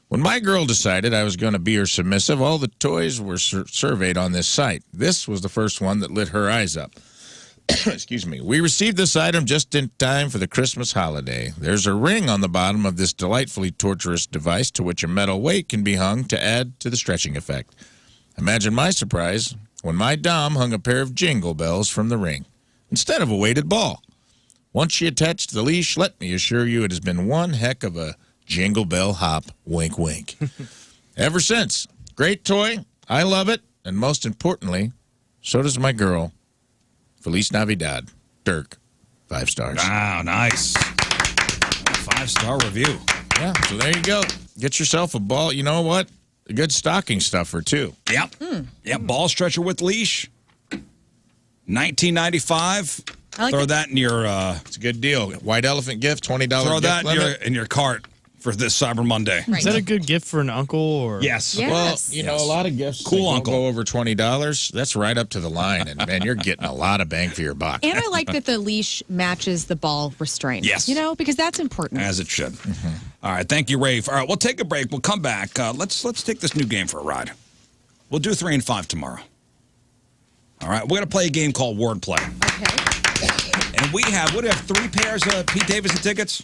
When my girl decided I was going to be her submissive, all the toys were surveyed on this site. This was the first one that lit her eyes up. Excuse me. We received this item just in time for the Christmas holiday. There's a ring on the bottom of this delightfully torturous device to which a metal weight can be hung to add to the stretching effect. Imagine my surprise when my dom hung a pair of jingle bells from the ring instead of a weighted ball. Once she attached the leash, let me assure you it has been one heck of a jingle bell hop, wink, wink. Ever since. Great toy. I love it. And most importantly, so does my girl. Feliz Navidad. Dirk. 5 stars. Wow, nice. 5-star review. Yeah, so there you go. Get yourself a ball. You know what? A good stocking stuffer, too. Yep. Yep. Ball stretcher with leash. $19.95. I like Throw it. that in your It's a good deal. White elephant gift, $20 throw gift that limit. in your cart for this Cyber Monday. Right. Is that a good gift for an uncle? Or Yes. Yeah. Well, Yes. you know, a lot of gifts Cool that don't uncle. go over $20. That's right up to the line, and man, you're getting a lot of bang for your buck. And I like that the leash matches the ball restraint. Yes. You know, because that's important. As it should. All right. Thank you, Rafe. All right. We'll take a break. We'll come back. Let's take this new game for a ride. We'll do 3 and 5 tomorrow. All right. We're going to play a game called Wordplay. Okay. And we have 3 pairs of Pete Davidson tickets?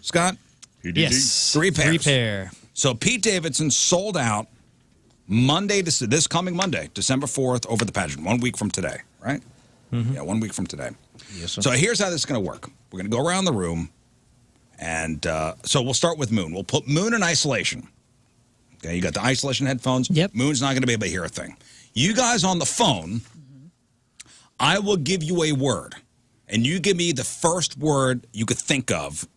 Scott? yes, 3 pairs. 3 pair. So Pete Davidson sold out this coming Monday, December 4th, over the pageant, 1 week from today, right? Yeah, 1 week from today. Yes, sir. So here's how this is going to work. We're going to go around the room, and so we'll start with Moon. We'll put Moon in isolation. Okay, you got the isolation headphones. Yep. Moon's not going to be able to hear a thing. You guys on the phone, I will give you a word, and you give me the first word you could think of.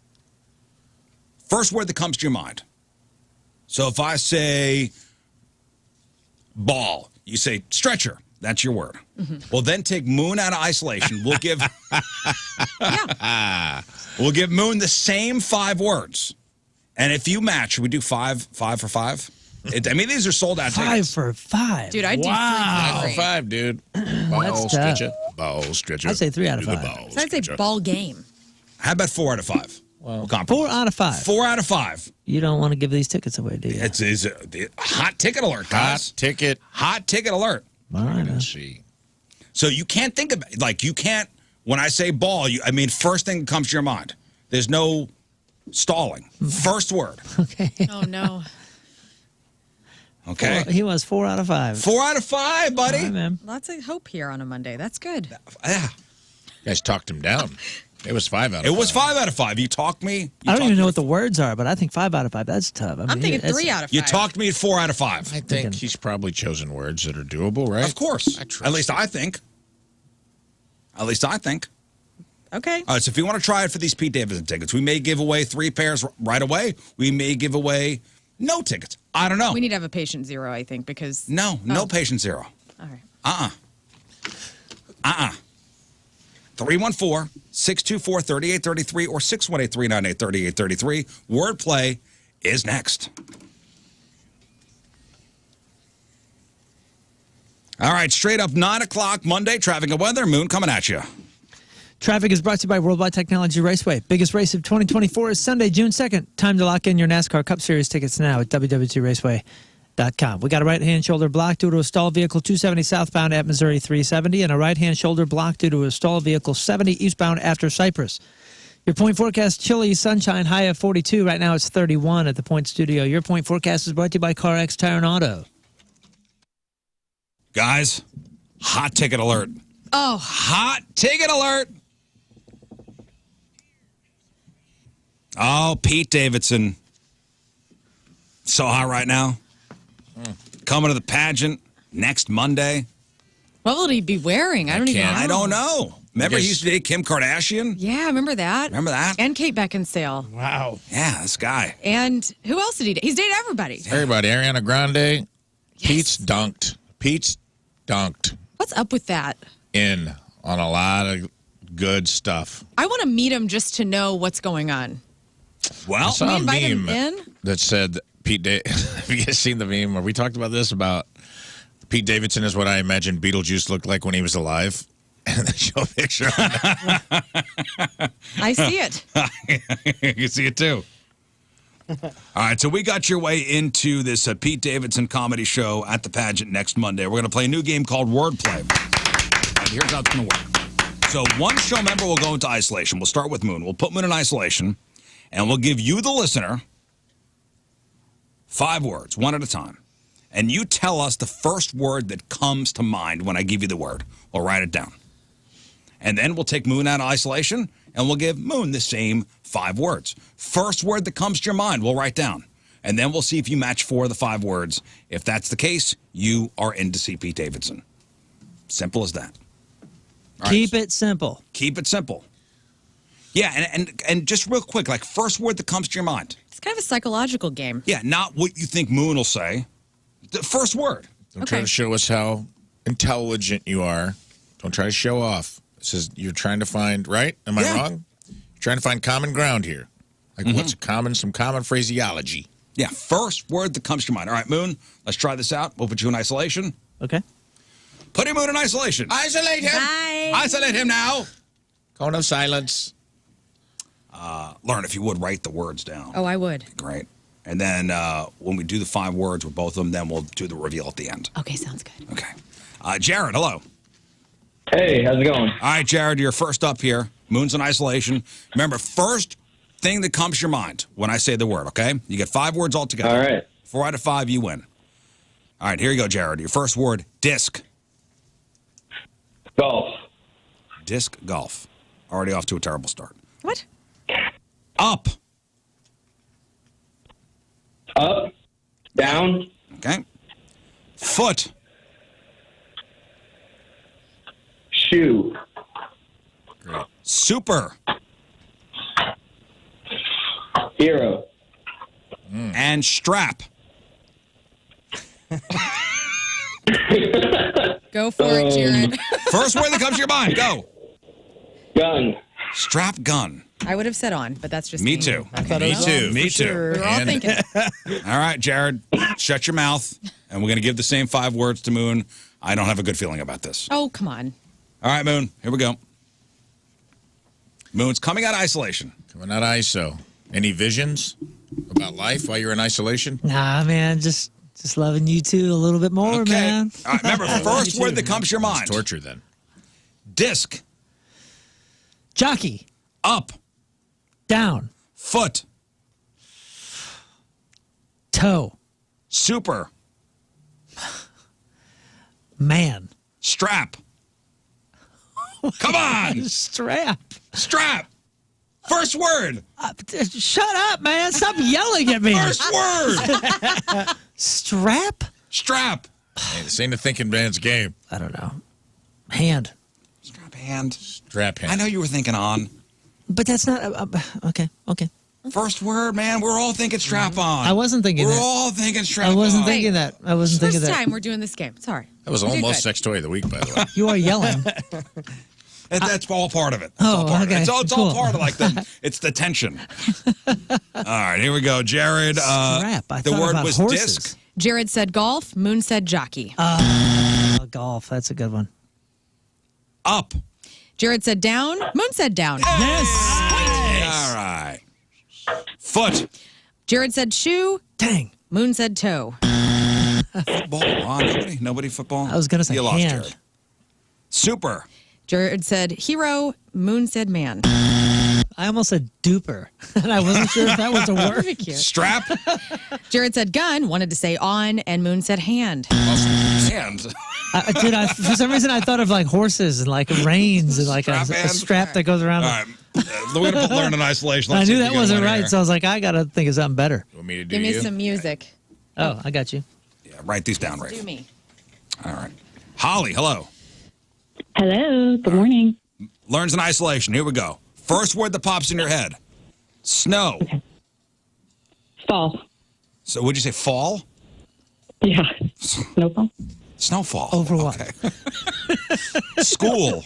First word that comes to your mind. So if I say ball, you say stretcher. That's your word. Well, then take Moon out of isolation. We'll give we'll give Moon the same 5 words. And if you match, we do 5 for 5. I mean, these are sold out 5 tickets. for 5. Dude, I do 3 5 for for 3. 5, dude. Ball tough. stretcher. Ball stretcher. I'd say 3 out of Do the 5. ball So I'd say stretcher. ball game. How about 4 out of 5? Well, 4 out of 5. 4 out of 5. You don't want to give these tickets away, do you? It's the hot ticket alert, guys. Hot ticket. Hot ticket alert. All right. Let's see. So you can't think of you can't. When I say ball, first thing that comes to your mind. There's no stalling. First word. Okay. Oh, no. Okay. He was 4 out of 5. 4 out of 5, buddy. All right, man. Lots of hope here on a Monday. That's good. Yeah. You guys talked him down. It was 5 out of 5. It was 5 out of 5. You talked me. I don't even know what the words are, but I think 5 out of 5. That's tough. I I'm mean, thinking that's- 3 out of 5. You talked me at 4 out of 5. I think he's probably chosen words that are doable, right? Of course. I trust At least I think. At least I think. Okay. All right, so if you want to try it for these Pete Davidson tickets, we may give away 3 pairs right away. We may give away no tickets. I don't know. We need to have a patient 0, I think, because... No patient 0. All right. 314-624-3833 or 618-398-3833. Wordplay is next. All right, straight up 9 o'clock Monday, traffic and weather. Moon coming at you. Traffic is brought to you by Worldwide Technology Raceway. Biggest race of 2024 is Sunday, June 2nd. Time to lock in your NASCAR Cup Series tickets now at www.raceway.com. We got a right-hand shoulder block due to a stalled vehicle 270 southbound at Missouri 370 and a right-hand shoulder block due to a stalled vehicle 70 eastbound after Cypress. Your point forecast, chilly, sunshine, high of 42. Right now it's 31 at the Point Studio. Your point forecast is brought to you by CarX Tire and Auto. Guys, hot ticket alert. Oh, Hot ticket alert. Oh, Pete Davidson. So hot right now. Coming to the pageant next Monday. What will he be wearing? I don't even know. I don't know. Remember he used to date Kim Kardashian? Yeah, remember that? Remember that? And Kate Beckinsale. Wow. Yeah, this guy. And who else did he date? He's dated everybody. Everybody. Ariana Grande. Pete's dunked. What's up with that? In on a lot of good stuff. I want to meet him just to know what's going on. Well, I saw Can we a invite him meme in? that said have you guys seen the meme where we talked about this about Pete Davidson is what I imagine Beetlejuice looked like when he was alive? And they show a picture of him. I see it. You can see it too. All right, so we got your way into this Pete Davidson comedy show at the pageant next Monday. We're going to play a new game called Wordplay. And here's how it's going to work. So one show member will go into isolation. We'll start with Moon. We'll put Moon in isolation, and we'll give you, the listener, 5 words, one at a time. And you tell us the first word that comes to mind when I give you the word. We'll write it down. And then we'll take Moon out of isolation, and we'll give Moon the same 5 words. First word that comes to your mind, we'll write down. And then we'll see if you match 4 of the 5 words. If that's the case, you are in to see Pete Davidson. Simple as that. All right. Keep it simple. Keep it simple. Yeah, and just real quick, like first word that comes to your mind. It's kind of a psychological game. Yeah, not what you think Moon will say. The first word. Don't try to show us how intelligent you are. Don't try to show off. This is you're trying to find, right? Am I wrong? You're trying to find common ground here. Like what's some common phraseology. Yeah, first word that comes to your mind. All right, Moon, let's try this out. We'll put you in isolation. Okay. Putting Moon in isolation. Isolate him. Bye. Isolate him now. Cone of silence. Lern, if you would, write the words down. Oh, I would. Great. And then when we do the 5 words with both of them, then we'll do the reveal at the end. Okay, sounds good. Okay. Jared, hello. Hey, how's it going? All right, Jared, you're first up here. Moon's in isolation. Remember, first thing that comes to your mind when I say the word, okay? You get 5 words altogether. All right. 4 out of 5, you win. All right, here you go, Jared. Your first word, disc. Golf. Disc golf. Already off to a terrible start. What? Up. Up. Down. Okay. Foot. Shoe. Great. Super. Hero. And strap. Go for it, Jared. First word that comes to your mind. Go. Gun. Strap gun. I would have said on, but that's just Me too. Okay. Me too. on Me for too. sure. We're all thinking. All right, Jared, shut your mouth, and we're going to give the same 5 words to Moon. I don't have a good feeling about this. Oh, come on. All right, Moon, here we go. Moon's coming out of isolation. Coming out of ISO. Any visions about life while you're in isolation? Nah, man, just loving you two a little bit more, Okay. man. All right, remember, first word that comes to your mind. It's torture then. Disc. Jockey. Up. Down. Foot. Toe. Super. Man. Strap. Come on. Strap. Strap. First word. Shut up, man. Stop yelling at me. First word. Strap? Strap. Hey, this ain't a thinking man's game. I don't know. Hand. Strap hand. Strap hand. I know you were thinking on. But that's not... okay. First word, man. We're all thinking strap on. I wasn't thinking We're that. all thinking strap on. I wasn't thinking that. I wasn't thinking First that. time we're doing this game. Sorry. That was You did almost good. sex toy of the week, by the way. You are yelling. That's all part of it. Oh, okay, It's all cool. part of like it's the tension. All right, here we go, Jared. Strap. I the thought word about was horses. disc. Jared said golf. Moon said jockey. Golf. That's a good one. Up. Jared said down. Moon said down. All right. Foot. Jared said shoe. Dang. Moon said toe. Football. Nobody football. I was going to say You lost, hand. Jared. Super. Jared said hero. Moon said man. I almost said duper, and I wasn't sure if that was a word. Very cute. Strap. Jared said gun. Wanted to say on, and Moon said hand. Hand. Dude, for some reason I thought of like horses and like reins and like a Strap hand? strap that goes around. All right. We're going to learn in isolation. I Let's see knew if that you get wasn't one right, here. so I was like, I got to think of something better. You want me to do Give me you? some music. Oh, I got you. Yeah, write these down, Rafe. Do me. All right. Holly, hello. Hello. Good morning. Learns in isolation. Here we go. First word that pops in your head. Snow. Fall. So would you say fall? Yeah. Snowfall. Snowfall. Over what? Okay. School.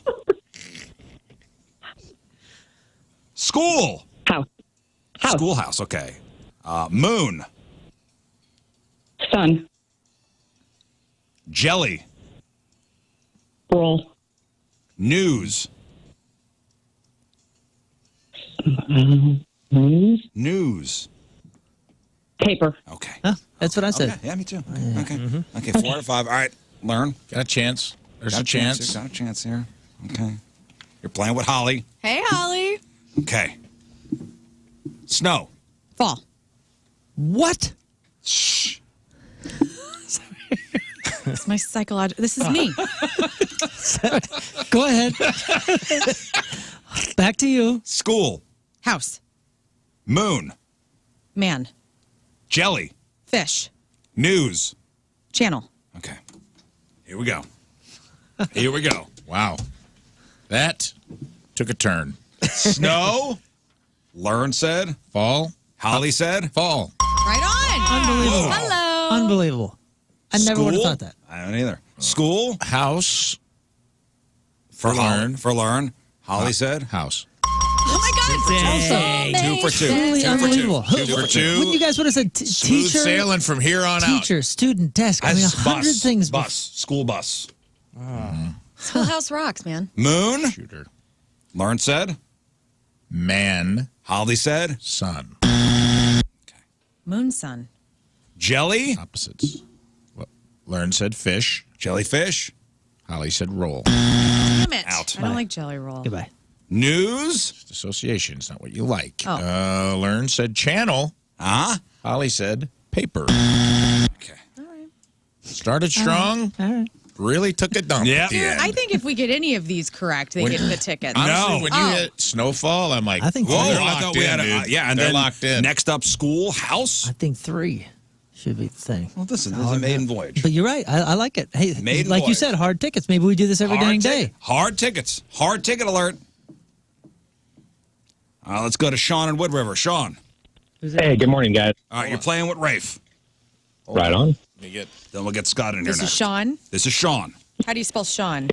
School. House. House. Schoolhouse. Okay. Moon. Sun. Jelly. Roll. News. News. News. Paper. Okay. Huh? That's what I said. Okay. Yeah, me too. Okay. Okay, 4 out of 5. All right. Learn. Got a chance. There's Got a chance. Here. Got a chance here. Okay. You're playing with Holly. Hey, Holly. Okay. Snow. Fall. What? Shh. It's my psychological. This is me. Go ahead. Back to you. School. House. Moon. Man. Jelly. Fish. News. Channel. Okay. Here we go. Here we go. Wow. That took a turn. Snow. Learn said. Fall. Holly said. Fall. Right on. Unbelievable. Hello. Unbelievable. I never would have School? thought that. I don't either. School. House. For Learn. Learn. For Learn. Holly said. House. Oh my God. It's Two for two. Totally Two for unbelievable. two. 2 for 2. When you guys would have said Smooth teacher, sailing from here on out. teacher, student, desk. I mean, That's 100 bus. things. Bus. School bus. Schoolhouse rocks, man. Moon. Shooter. Learn said. Man. Holly said. Sun. Moon, sun. Jelly. Opposites. Well, Learn said fish. Jellyfish. Holly said roll. Damn it. Out. I don't like jelly roll. Goodbye. News. Association is not what you like. Oh. Learn said channel. Huh? Holly said paper. Okay. Started strong. All right. Really took it down. Yeah. At the end. I think if we get any of these correct, they get the tickets. Honestly, No. when you hit snowfall, I'm like, I think Whoa, they're I locked thought we in, had a. dude. Yeah, and they're then locked in. next up, schoolhouse. I think 3 should be the thing. Well, listen, this is a maiden voyage. But you're right. I like it. Hey, Maiden like you voyage. said, hard tickets. Maybe we do this every dang day. Hard tickets. Hard ticket alert. Let's go to Sean in Wood River. Sean. Hey, good morning, guys. All right, you're playing with Rafe. Right on. Let me Then we'll get Scott in here This next. is Sean. This is Sean. How do you spell Sean?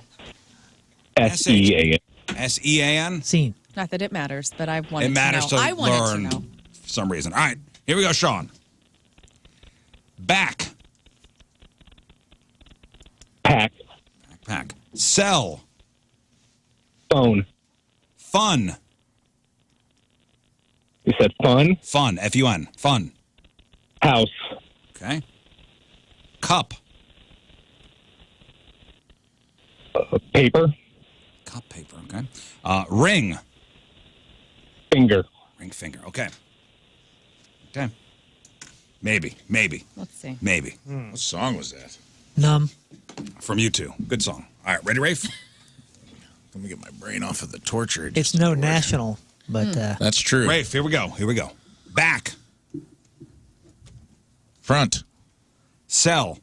SEA. S-E-A-N. Scene. Not that it matters, but I wanted It matters to know. to I wanted learn to know. for some reason. All right, here we go, Sean. Back. Pack. Backpack. Sell. Phone. Fun. You said fun. Fun. F-U-N. Fun. House. Okay. Cup. Paper. Cup paper. Okay. Ring. Finger. Ring finger. Okay. Okay. Maybe. Maybe. Let's see. Maybe. What song was that? Numb. From you two. Good song. All right. Ready, Rafe? Let me get my brain off of the torture. it It's just no endured. national, but That's true. Rafe, here we go. Here we go. Back. Front. Sell.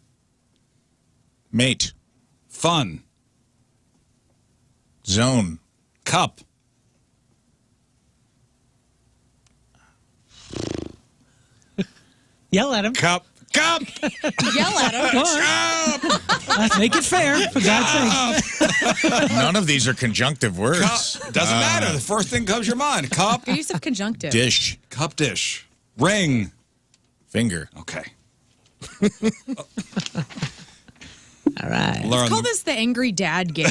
Mate. Fun. Zone. Cup. yell at him. Cup. Cup. Yell at him. Come on. Let's make it fair, for God's sake. None of these are conjunctive words. Cup. Doesn't matter. The first thing comes to your mind. Cup. Good use of conjunctive. Dish. Cup dish. Ring. Finger. Okay. All right. Learn. Call this the angry dad game.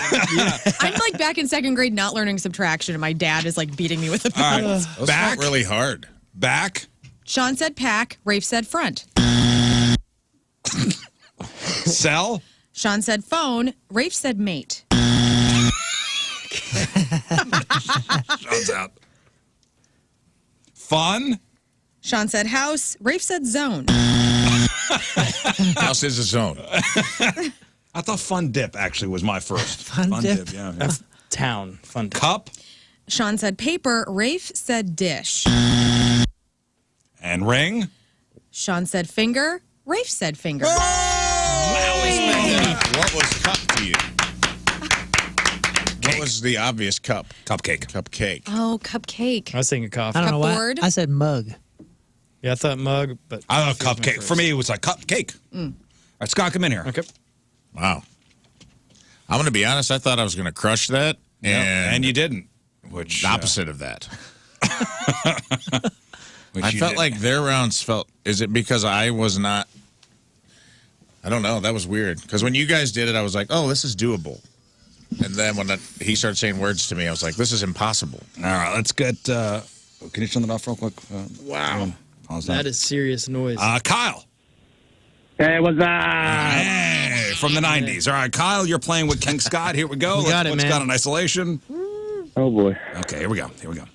I'm like back in second grade not learning subtraction, and my dad is like beating me with a All right. pencil. Those Back. felt really hard. Back. Sean said pack. Rafe said front. Sell. Sean said phone. Rafe said mate. Sean's out. Fun. Sean said house. Rafe said zone. House is a zone. I thought fun dip actually was my first. Fun dip? Yeah. That's town. Fun. Cup. Sean said paper. Rafe said dish. And ring. Sean said finger. Rafe said finger. What was cup to you? What was the obvious cup? Cupcake. Cupcake. Oh, cupcake. I was thinking coffee. I don't know why. Cupboard. I said mug. Yeah, I thought mug, but I love cupcake. For me, it was like cupcake. All right, Scott, come in here. okay. Wow. I'm going to be honest. I thought I was going to crush that, And you didn't. Which opposite of that. which I you felt didn't. like their rounds felt. Is it because I was not? I don't know. That was weird. Because when you guys did it, I was like, "Oh, this is doable." And then when he started saying words to me, I was like, "This is impossible." All right, let's get. Can you turn that off real quick? Wow. Pause That is serious noise. Kyle. Hey, what's up? Hey, from the 90s. All right, Kyle, you're playing with King Scott. Here we go. You got Let's it, put man. Scott in isolation. Oh, boy. Okay, here we go. Here we go.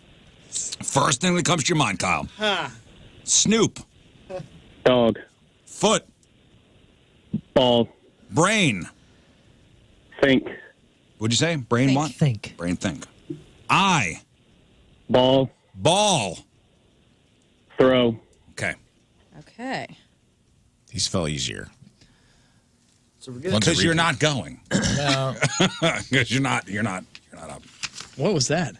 First thing that comes to your mind, Kyle. Snoop. Dog. Foot. Ball. Brain. Think. What'd you say? Brain Think. what? Think. Brain think. Eye. Ball. Ball. Throw. Okay. Okay. These felt easier. So we're good. Because you're not going. No. Because you're not up. What was that?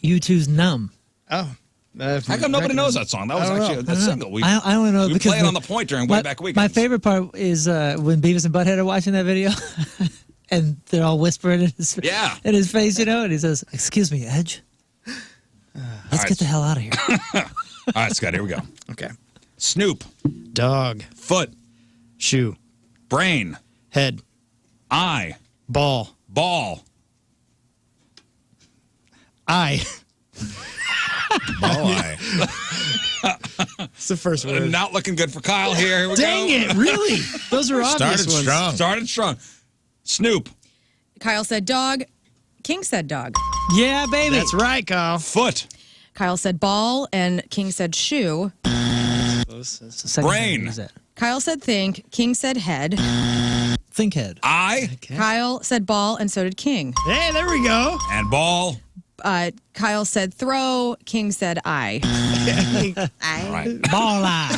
U2's Numb. Oh. How come nobody knows that song? That was actually a single. We I only know we because play it on the point during way back weekends. My favorite part is when Beavis and Butthead are watching that video, and they're all whispering in his face, and he says, "Excuse me, Edge. Let's get the hell out of here." All right, Scott, here we go. Okay. Snoop. Dog. Foot. Shoe. Brain. Head. Eye. Ball. Ball. Eye. Ball eye. It's the first word. Not looking good for Kyle here. Here we Dang go. it, really? Those are obvious Started ones. strong. Started strong. Snoop. Kyle said dog. King said dog. Yeah, baby. That's right, Kyle. Foot. Kyle said ball, and King said shoe. It's the second time Brain. I used that. Kyle said think. King said head. Think head. Eye. Kyle said ball, and so did King. Hey, there we go. And ball. Kyle said throw. King said eye. All right. Ball eye.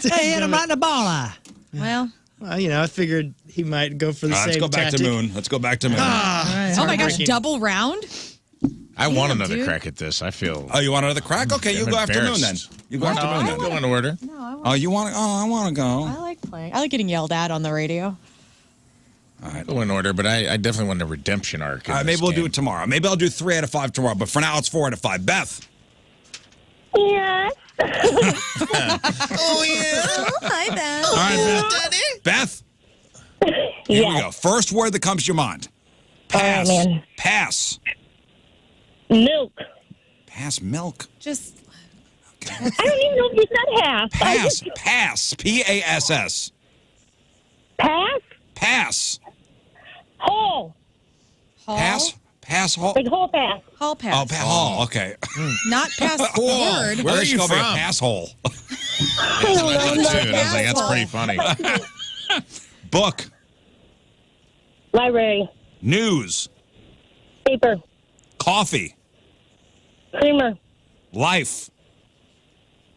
Hey, hit him right in the ball eye. Well, Well, I figured he might go for the same Let's go back tactic. to Moon. Let's go back to Moon. oh my gosh, heartbreaking. double round? I want another dude. crack at this. I feel. Oh, you want another crack? Okay, you I'm go after Moon then. embarrassed. You go after Moon I'll go then. in order. Oh, you want to? Oh, I want to go. I like playing. I like getting yelled at on the radio. All right. Go in order, but I definitely want a redemption arc. All right, maybe we'll do it tomorrow. Maybe I'll do 3 out of 5 tomorrow, but for now it's 4 out of 5. Beth. Yes. Oh, yeah. Hi, Ben. All right, Beth. Here we go. First word that comes to your mind. Pass. Oh, man. Pass. Milk. Pass milk. Just I don't even know if you said half. Pass. Pass. P-A-S-S. Pass. Pass. Hole. hall. Pass. Pass hall. Like whole pass. Hall pass. Oh, hall. Okay. Not pass the word. Where are There's you gonna be a from? pass hole. That's what I thought too. And I was like, that's pretty funny. Book. Library. News. Paper. Coffee. Creamer. Life.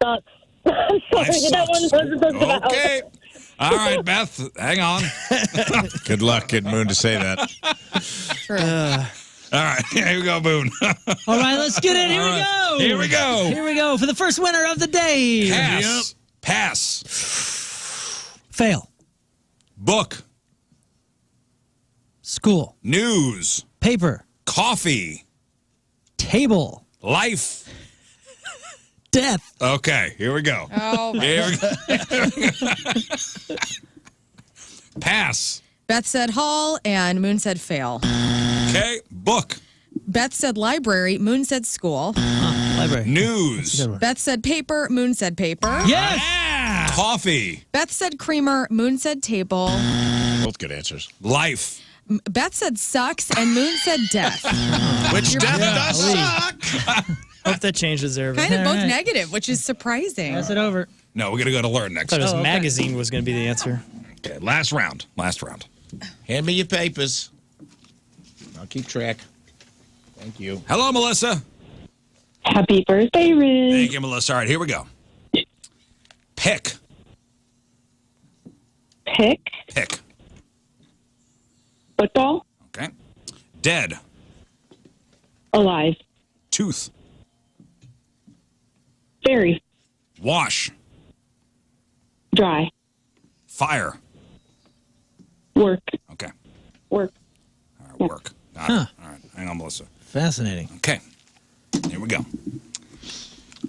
Sucks. I'm sorry. Life That one sucks. wasn't supposed to Okay. All right, Beth. Hang on. Good luck, Kid Moon, to say that. True. All right. Here we go, Moon. All right, let's get it. Here we go. Here we go. Here we go for the first winner of the day. Pass. Pass. Fail. Book. School. News. Paper. Coffee. Table. Life. Death. Okay, here we go. Oh, my Here we go. Pass. Beth said hall, and Moon said fail. Okay, book. Beth said library, Moon said school. Library. News. Good one. Beth said paper, Moon said paper. Yes. Coffee. Beth said creamer, Moon said table. Both good answers. Life. Beth said sucks, and Moon said death. Which death does suck. Hope that changes there. Kind of All both right. negative, which is surprising. Pass it over. No, we're gonna go to Lern I next. thought it was okay. magazine was going to be the answer. Okay, last round. Last round. Hand me your papers. I'll keep track. Thank you. Hello, Melissa. Happy birthday, Rizz. Thank you, Melissa. All right, here we go. Pick. Pick. Pick. Football. Okay. Dead. Alive. Tooth. Fairy. Wash. Dry. Fire. Work. Okay. Work. All right, work. Got it. All right, hang on, Melissa. Fascinating. Okay. Here we go.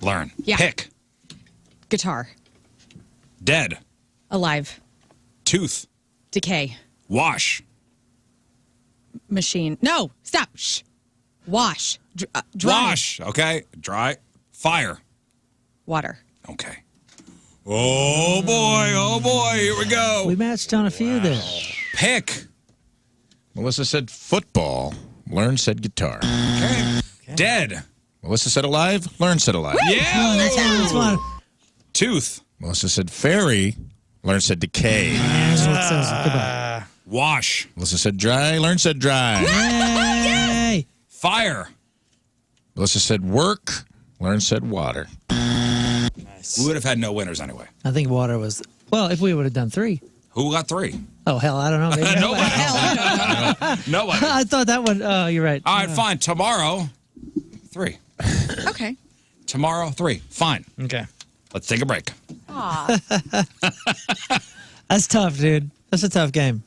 Learn. Yeah. Pick. Guitar. Dead. Alive. Tooth. Decay. Wash. Machine. No, stop. Shh. Wash. Dry. Wash. Okay. Dry. Fire. Water. Okay. Oh boy. Oh boy. Here we go. We matched on a few there. Pick. Melissa said football. Learn said guitar. Okay. Dead. Melissa said alive. Learn said alive. Yeah. That's one. Tooth. Melissa said fairy. Learn said decay. There's what it says. Goodbye. Wash. Melissa said dry. Learn said dry. Hey. Fire. Melissa said work. Learn said water. We would have had no winners anyway. I think water was. Well, if we would have done 3. Who got 3? Oh hell, I don't know. Maybe Nobody. Nobody. I thought that one. Oh, you're right. All right, fine. Tomorrow, 3. Okay. Tomorrow, 3. Fine. Okay. Let's take a break. That's tough, dude. That's a tough game.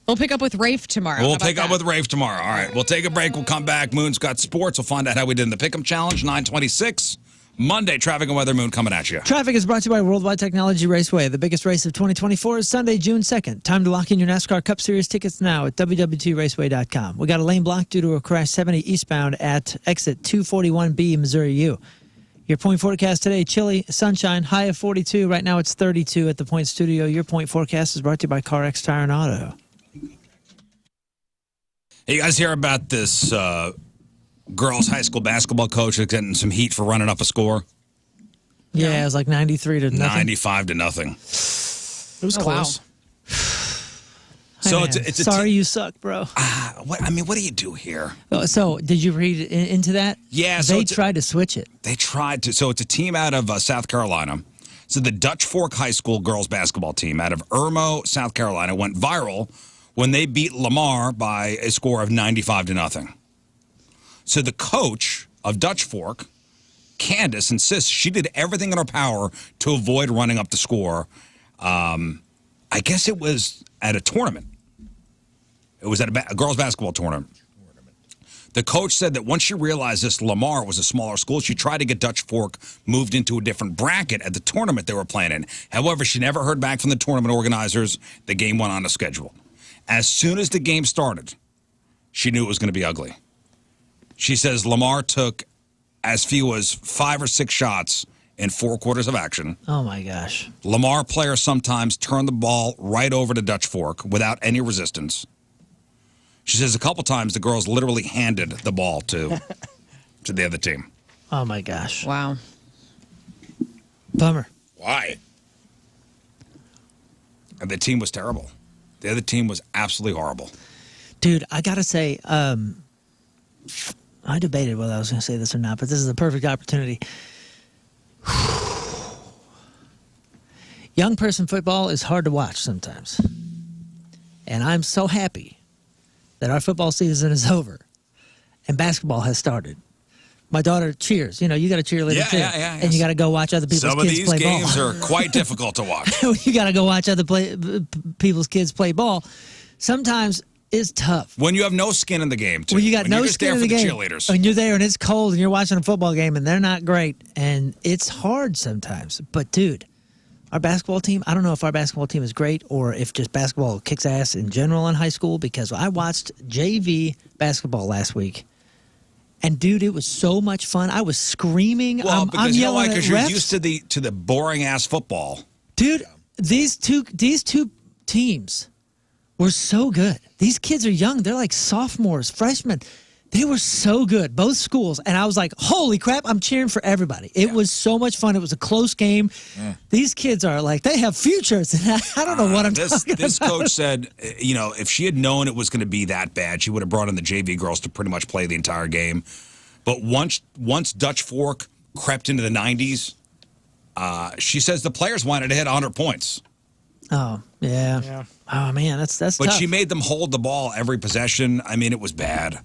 We'll pick up with Rafe tomorrow. How We'll about pick up that? with Rafe tomorrow. All right, we'll take a break. We'll come back. Moon's got sports. We'll find out how we did in the Pick'em Challenge, 9:26. Monday, traffic and weather, Moon coming at you. Traffic is brought to you by Worldwide Technology Raceway. The biggest race of 2024 is Sunday, June 2nd. Time to lock in your NASCAR Cup Series tickets now at www.raceway.com. We got a lane block due to a crash 70 eastbound at exit 241B, Missouri U. Your point forecast today, chilly, sunshine, high of 42. Right now it's 32 at the Point Studio. Your point forecast is brought to you by CarX Tire and Auto. Hey, you guys hear about this girls' high school basketball coach that's getting some heat for running up a score? Yeah, it was like 93 to nothing. 95 to nothing. It was close. So Hey, it's man, a sorry you suck, bro. what do you do here? So did you read into that? Yeah, so they it's- tried to switch it. They tried to. So it's a team out of South Carolina. So the Dutch Fork High School girls basketball team out of Irmo, South Carolina, went viral when they beat Lamar by a score of 95 to nothing. So the coach of Dutch Fork, Candace, insists she did everything in her power to avoid running up the score. I guess it was at a tournament. It was at a girls basketball tournament. The coach said that once she realized this Lamar was a smaller school, she tried to get Dutch Fork moved into a different bracket at the tournament they were playing in. However, she never heard back from the tournament organizers. The game went on a schedule. As soon as the game started, she knew it was going to be ugly. She says Lamar took as few as 5 or 6 shots in 4 quarters of action. Oh, my gosh. Lamar players sometimes turn the ball right over to Dutch Fork without any resistance. She says a couple times the girls literally handed the ball to the other team. Oh, my gosh. Wow. Bummer. Why? And the team was terrible. The other team was absolutely horrible. Dude, I got to say, I debated whether I was going to say this or not, but this is a perfect opportunity. Young person football is hard to watch sometimes. And I'm so happy that our football season is over and basketball has started. My daughter cheers. You know, you got a cheerleader too. Yeah. And you got to go watch other people's Some of kids these play games ball. are quite difficult to watch. You got to go watch other people's kids play ball. Sometimes it's tough. When you have no skin in the game, too. When you got When no you're just skin there in for the game, cheerleaders. and you're there and it's cold and you're watching a football game and they're not great, and it's hard sometimes. But dude, our basketball team, I don't know if our basketball team is great or if just basketball kicks ass in general in high school, because I watched JV basketball last week. And dude, it was so much fun. I was screaming. Well, I'm because you know why? yelling at Because you're refs. used to the boring ass football. Dude, these two teams were so good. These kids are young. They're like sophomores, freshmen. They were so good, both schools. And I was like, holy crap, I'm cheering for everybody. It was so much fun. It was a close game. These kids are like, they have futures. And I don't know what I'm talking about. This coach said, if she had known it was going to be that bad, she would have brought in the JV girls to pretty much play the entire game. But once Dutch Fork crept into the 90s, she says the players wanted to hit 100 points. Oh, yeah. Oh, man, that's But tough. she made them hold the ball every possession. I mean, it was bad.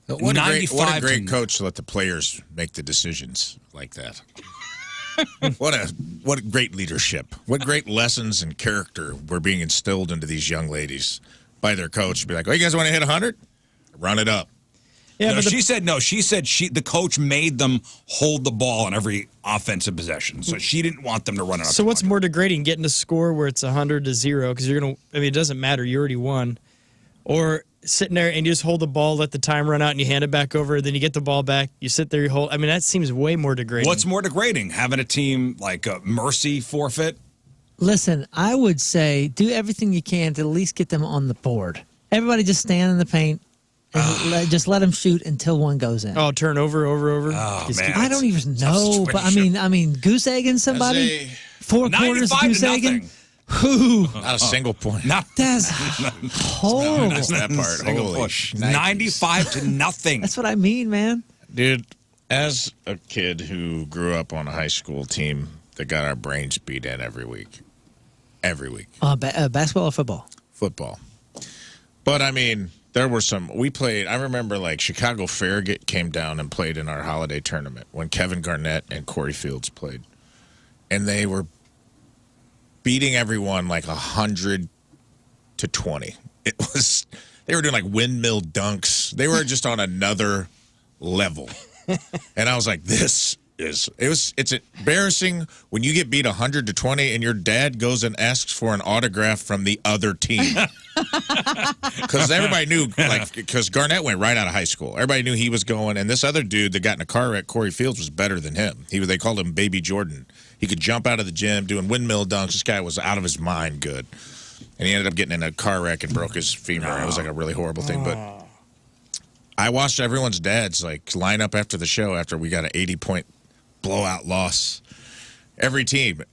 What a great coach to let the players make the decisions like that. What a great leadership. What great lessons and character were being instilled into these young ladies by their coach. Be like, oh, you guys want to hit 100? Run it up. Yeah, No, she said the coach made them hold the ball on every offensive possession. So she didn't want them to run it up. So what's more degrading, getting a score where it's 100-0 because you're going to, it doesn't matter, you already won, or sitting there and you just hold the ball, let the time run out, and you hand it back over, then you get the ball back, you sit there, you hold. I mean, that seems way more degrading. What's more degrading? Having a team like a Mercy forfeit? Listen, I would say do everything you can to at least get them on the board. Everybody just stand in the paint and just let them shoot until one goes in. Oh, turn over. Oh, man. I don't even know, but I mean, goose egging somebody, 4 quarters goose egging. Who? Not a single point. That's horrible. That's that part. Holy 95-0. That's what I mean, man. Dude, as a kid who grew up on a high school team that got our brains beat in every week. Basketball or football? Football. But, I mean, there were we played, I remember, like, Chicago Farragut came down and played in our holiday tournament when Kevin Garnett and Corey Fields played. And they were beating everyone like 100-20. They were doing like windmill dunks. They were just on another level. And I was like, it's embarrassing when you get beat 100-20 and your dad goes and asks for an autograph from the other team. Because everybody knew, because Garnett went right out of high school. Everybody knew he was going, and this other dude that got in a car wreck, Corey Fields, was better than him. They called him Baby Jordan. He could jump out of the gym doing windmill dunks. This guy was out of his mind good. And he ended up getting in a car wreck and broke his femur. It was like a really horrible thing. But I watched everyone's dads line up after the show after we got an 80-point blowout loss. Every team's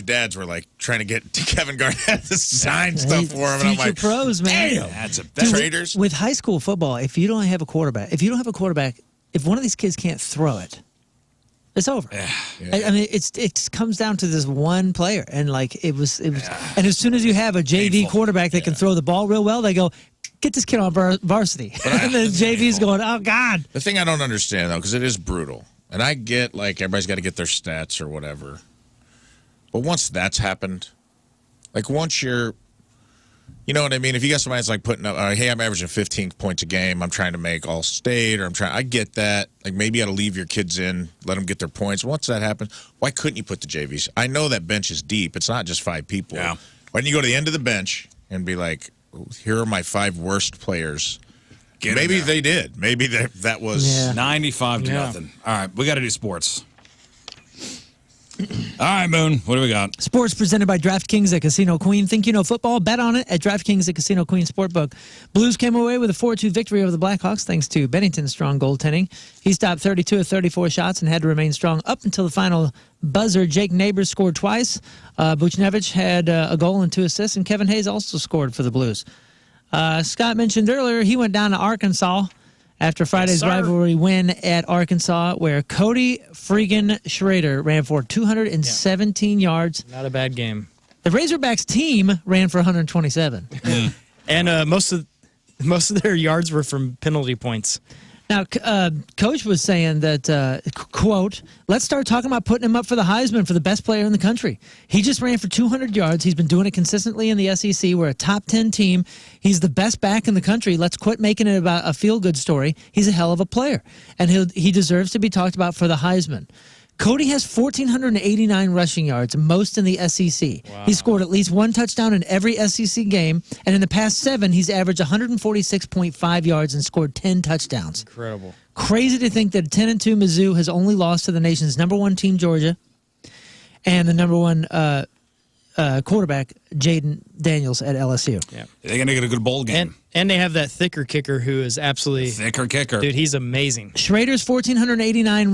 dads were trying to get to Kevin Garnett to sign stuff for him. And I'm like, pros, man. Damn, that's traders. With high school football, if you don't have a quarterback, if one of these kids can't throw it, it's over. Yeah. I mean, it comes down to this one player, and it was. And as soon as you have a JV quarterback that can throw the ball real well, they go, get this kid on varsity. And then JV's going, oh God. The thing I don't understand though, because it is brutal, and I get everybody's got to get their stats or whatever, but once that's happened, once you're, you know what I mean? If you got somebody that's putting up, hey, I'm averaging 15 points a game, I'm trying to make all state, or I get that. Maybe you got to leave your kids in, let them get their points. Once that happens, why couldn't you put the JVs? I know that bench is deep. It's not just 5 people. Yeah. Why don't you go to the end of the bench and be like, here are my 5 worst players? Maybe they did. Maybe that was 95-0. All right, we got to do sports. All right, Moon, what do we got? Sports presented by DraftKings at Casino Queen. Think you know football? Bet on it at DraftKings at Casino Queen Sportbook. Blues came away with a 4-2 victory over the Blackhawks thanks to Bennington's strong goaltending. He stopped 32 of 34 shots and had to remain strong up until the final buzzer. Jake Neighbors scored twice. Buchnevich had a goal and 2 assists, and Kevin Hayes also scored for the Blues. Scott mentioned earlier he went down to Arkansas after Friday's rivalry win at Arkansas, where Cody freaking Schrader ran for 217 yards. Not a bad game. The Razorbacks team ran for 127. And most of their yards were from penalty points. Now, Coach was saying that, quote, let's start talking about putting him up for the Heisman for the best player in the country. He just ran for 200 yards. He's been doing it consistently in the SEC. We're a top 10 team. He's the best back in the country. Let's quit making it about a feel-good story. He's a hell of a player, and he deserves to be talked about for the Heisman. Cody has 1,489 rushing yards, most in the SEC. Wow. He scored at least 1 touchdown in every SEC game, and in the past 7, he's averaged 146.5 yards and scored 10 touchdowns. Incredible. Crazy to think that 10-2 Mizzou has only lost to the nation's #1 team, Georgia, and the #1 quarterback Jaden Daniels at LSU. Yeah. They're going to get a good bowl game. And they have that thicker kicker who is absolutely Thicker kicker. Dude, he's amazing. Schrader's 1,489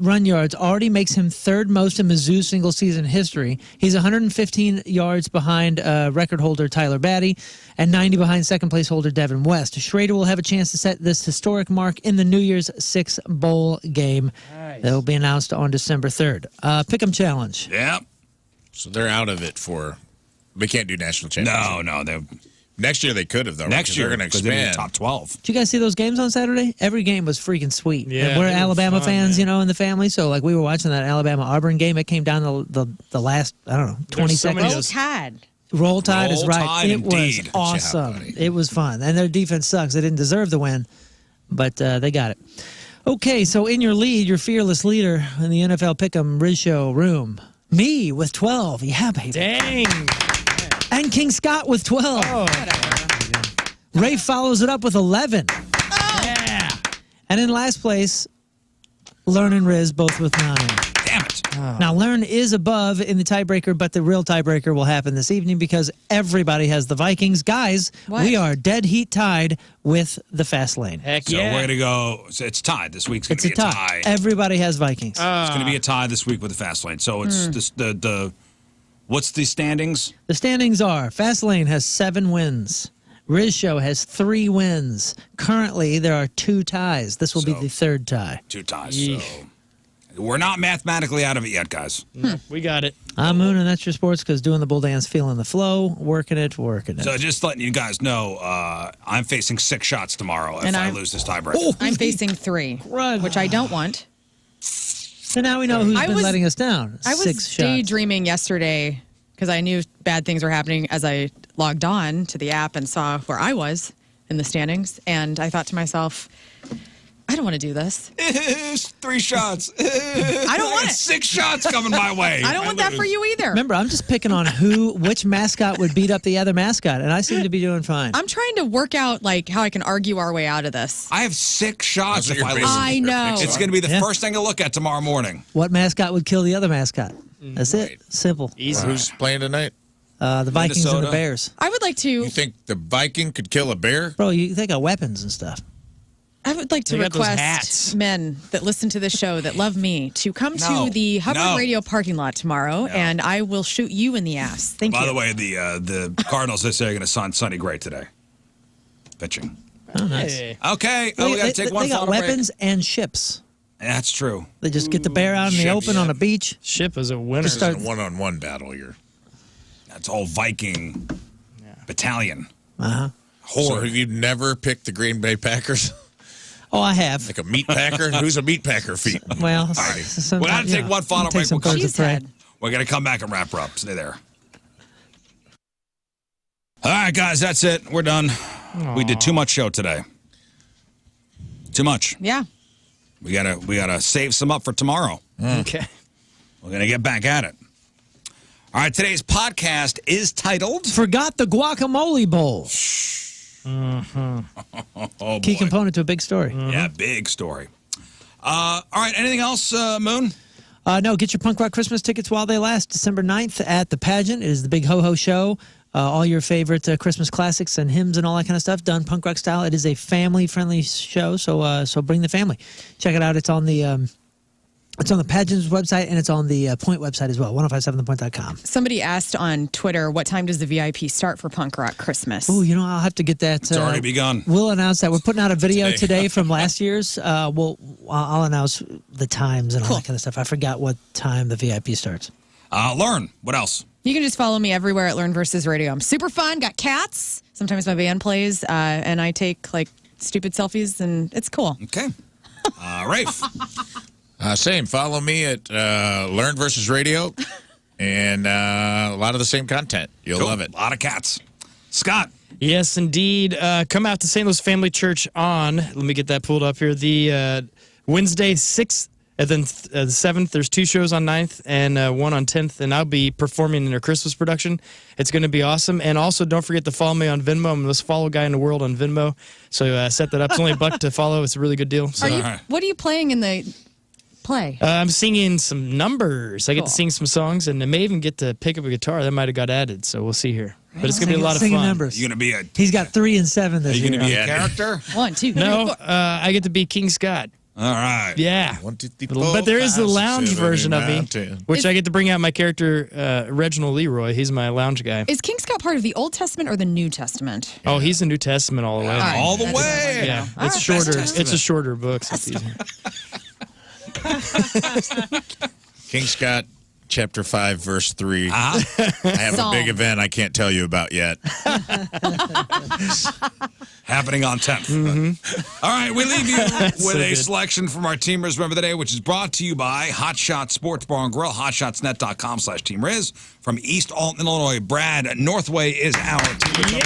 run yards already makes him third most in Mizzou single season history. He's 115 yards behind record holder Tyler Batty and 90 behind second place holder Devin West. Schrader will have a chance to set this historic mark in the New Year's Six bowl game. Nice. That will be announced on December 3rd. Pick'em challenge. Yeah. So they're out of it for. They can't do national championship. No. Next year they could have though. Next year they're going to 'cause they're in the expand. top 12. Did you guys see those games on Saturday? Every game was freaking sweet. Yeah, We're they were Alabama fun, fans, man. you know, in the family. So, like, we were watching that Alabama-Auburn game. It came down to the last, I don't know, 20 so many seconds. of Roll those- Tide. Roll Tide is Roll right. Tide, It was indeed. awesome. Good job, buddy. It was fun. And their defense sucks. They didn't deserve the win, but they got it. Okay, so in your lead, your fearless leader in the NFL Pick'em Rizz Show room, me with 12. Yeah, baby. Dang. And King Scott with 12. Oh, Rafe follows it up with 11. yeah. And in last place, Lern and Rizz both with 9. Damn it. Now, Lern is above in the tiebreaker, but the real tiebreaker will happen this evening because everybody has the Vikings. Guys, What? we are dead heat tied with the fast lane. Heck So yeah. we're going to go. So it's tied. This week's going It's to a be a tie. tie. Everybody has Vikings. It's going to be a tie this week with the fast lane. So it's the what's the standings? The standings are Fast Lane has 7 wins. Rizz Show has 3 wins. Currently, there are 2 ties. This will be So- the 3rd tie. 2 ties. So we're not mathematically out of it yet, guys. We got it. I'm Moon, and that's your sports because doing the bull dance, feeling the flow, working it. So just letting you guys know, I'm facing 6 shots tomorrow if And I I'm- lose this tiebreaker. I'm facing 3, Run. which I don't want. So now we know who's I been was- letting us down. I was 6 shots. daydreaming yesterday because I knew bad things were happening as I logged on to the app and saw where I was in the standings. And I thought to myself, I don't want to do this. 3 shots. I don't want it. 6 shots coming my way. I don't want that for you either. Remember, I'm just picking on which mascot would beat up the other mascot, and I seem to be doing fine. I'm trying to work out like how I can argue our way out of this. I have 6 shots That's if what I you're lose. I know. It's going to be the Yeah. first thing to look at tomorrow morning. What mascot would kill the other mascot? That's it. Simple. Easy. Who's playing tonight? The Vikings and the Minnesota. Bears. I would like to. You think the Viking could kill a bear? Bro, they got weapons and stuff. I would like to They got those request hats. men that listen to the show that love me to come No. to the Hubbard No. Radio parking lot tomorrow, and I will shoot you in the ass. Thank By you. the way, the Cardinals, they say, are going to sign Sonny Gray today. Pitching. Oh, nice. Hey. Okay. Oh, we got to take one they got final break. weapons and ships. That's true. They just get the bear out in the Ships. open on a beach. Ship is a winner. Just This start- is a one-on-one battle. You're. That's all Viking battalion. Uh-huh. So have you never picked the Green Bay Packers? Oh, I have. Like a meat packer? Who's a meat packer feet? Well, We sometimes, got to take one final take break. some We'll come- birds of prey. Cheesehead. We're going to come back and wrap her up. Stay there. All right, guys, that's it. We're done. We did too much show today. Too much. Yeah. We gotta save some up for tomorrow. Okay. We're gonna get back at it. All right, today's podcast is titled Forgot the guacamole bowl. Oh, Key boy. component to a big story. Yeah, big story. All right, anything else, Moon? No, get your punk rock Christmas tickets while they last. December 9th at the Pageant. It is the big ho-ho show. All your favorite Christmas classics and hymns and all that kind of stuff done punk rock style. It is a family-friendly show, so bring the family. Check it out. It's on the Pageant's website, and it's on the Point website as well, 1057thepoint.com. Somebody asked on Twitter, what time does the VIP start for Punk Rock Christmas? Oh, you know, I'll have to get that. It's already begun. We'll announce that. We're putting out a video today from last year's. I'll announce the times and all that kind of stuff. I forgot what time the VIP starts. Learn. What else? You can just follow me everywhere at Learn versus Radio. I'm super fun, got cats. Sometimes my band plays, and I take like stupid selfies, and it's cool. Okay. Rafe. Same. Follow me at Learn versus Radio, and a lot of the same content. You'll Cool. love it. A lot of cats. Scott. Yes, indeed. Come out to St. Louis Family Church on, let me get that pulled up here, the Wednesday 6th, and then the 7th. There's 2 shows on 9th and one on 10th, and I'll be performing in their Christmas production. It's going to be awesome. And also, don't forget to follow me on Venmo. I'm the most followed guy in the world on Venmo. So set that up. It's only $1 to follow. It's a really good deal. So. What are you playing in the play? I'm singing some numbers. I get Cool. to sing some songs, and I may even get to pick up a guitar. That might have got added, so we'll see here. But it's going to be a lot of Singing fun. numbers. You gonna be a? He's got 3 and 7 this Are you year. gonna be a Yeah. character? 1, 2, 3, No, 4. I get to be King Scott. All right. Yeah. 1, 2, 3, But there is the 4, 5, lounge 6, 7, version 8, of me, 9, 10. which I get to bring out my character, Reginald Leroy. He's my lounge guy. Is King Scott part of the Old Testament or the New Testament? Oh, he's the New Testament all the way. right. All the That's what I wanted way. to Yeah, know. it's All right. shorter. Testament. It's a shorter book. So it's easier. King Scott, chapter 5, verse 3. Uh-huh. I have Psalm. a big event I can't tell you about yet. Happening on 10th. All right, we leave you with so a good. selection from our Team Rizz Member of the Day, which is brought to you by Hot Shot Sports Bar and Grill, hotshotsnet.com/Team Rizz. From East Alton, Illinois, Brad Northway is our Team Rizz Member.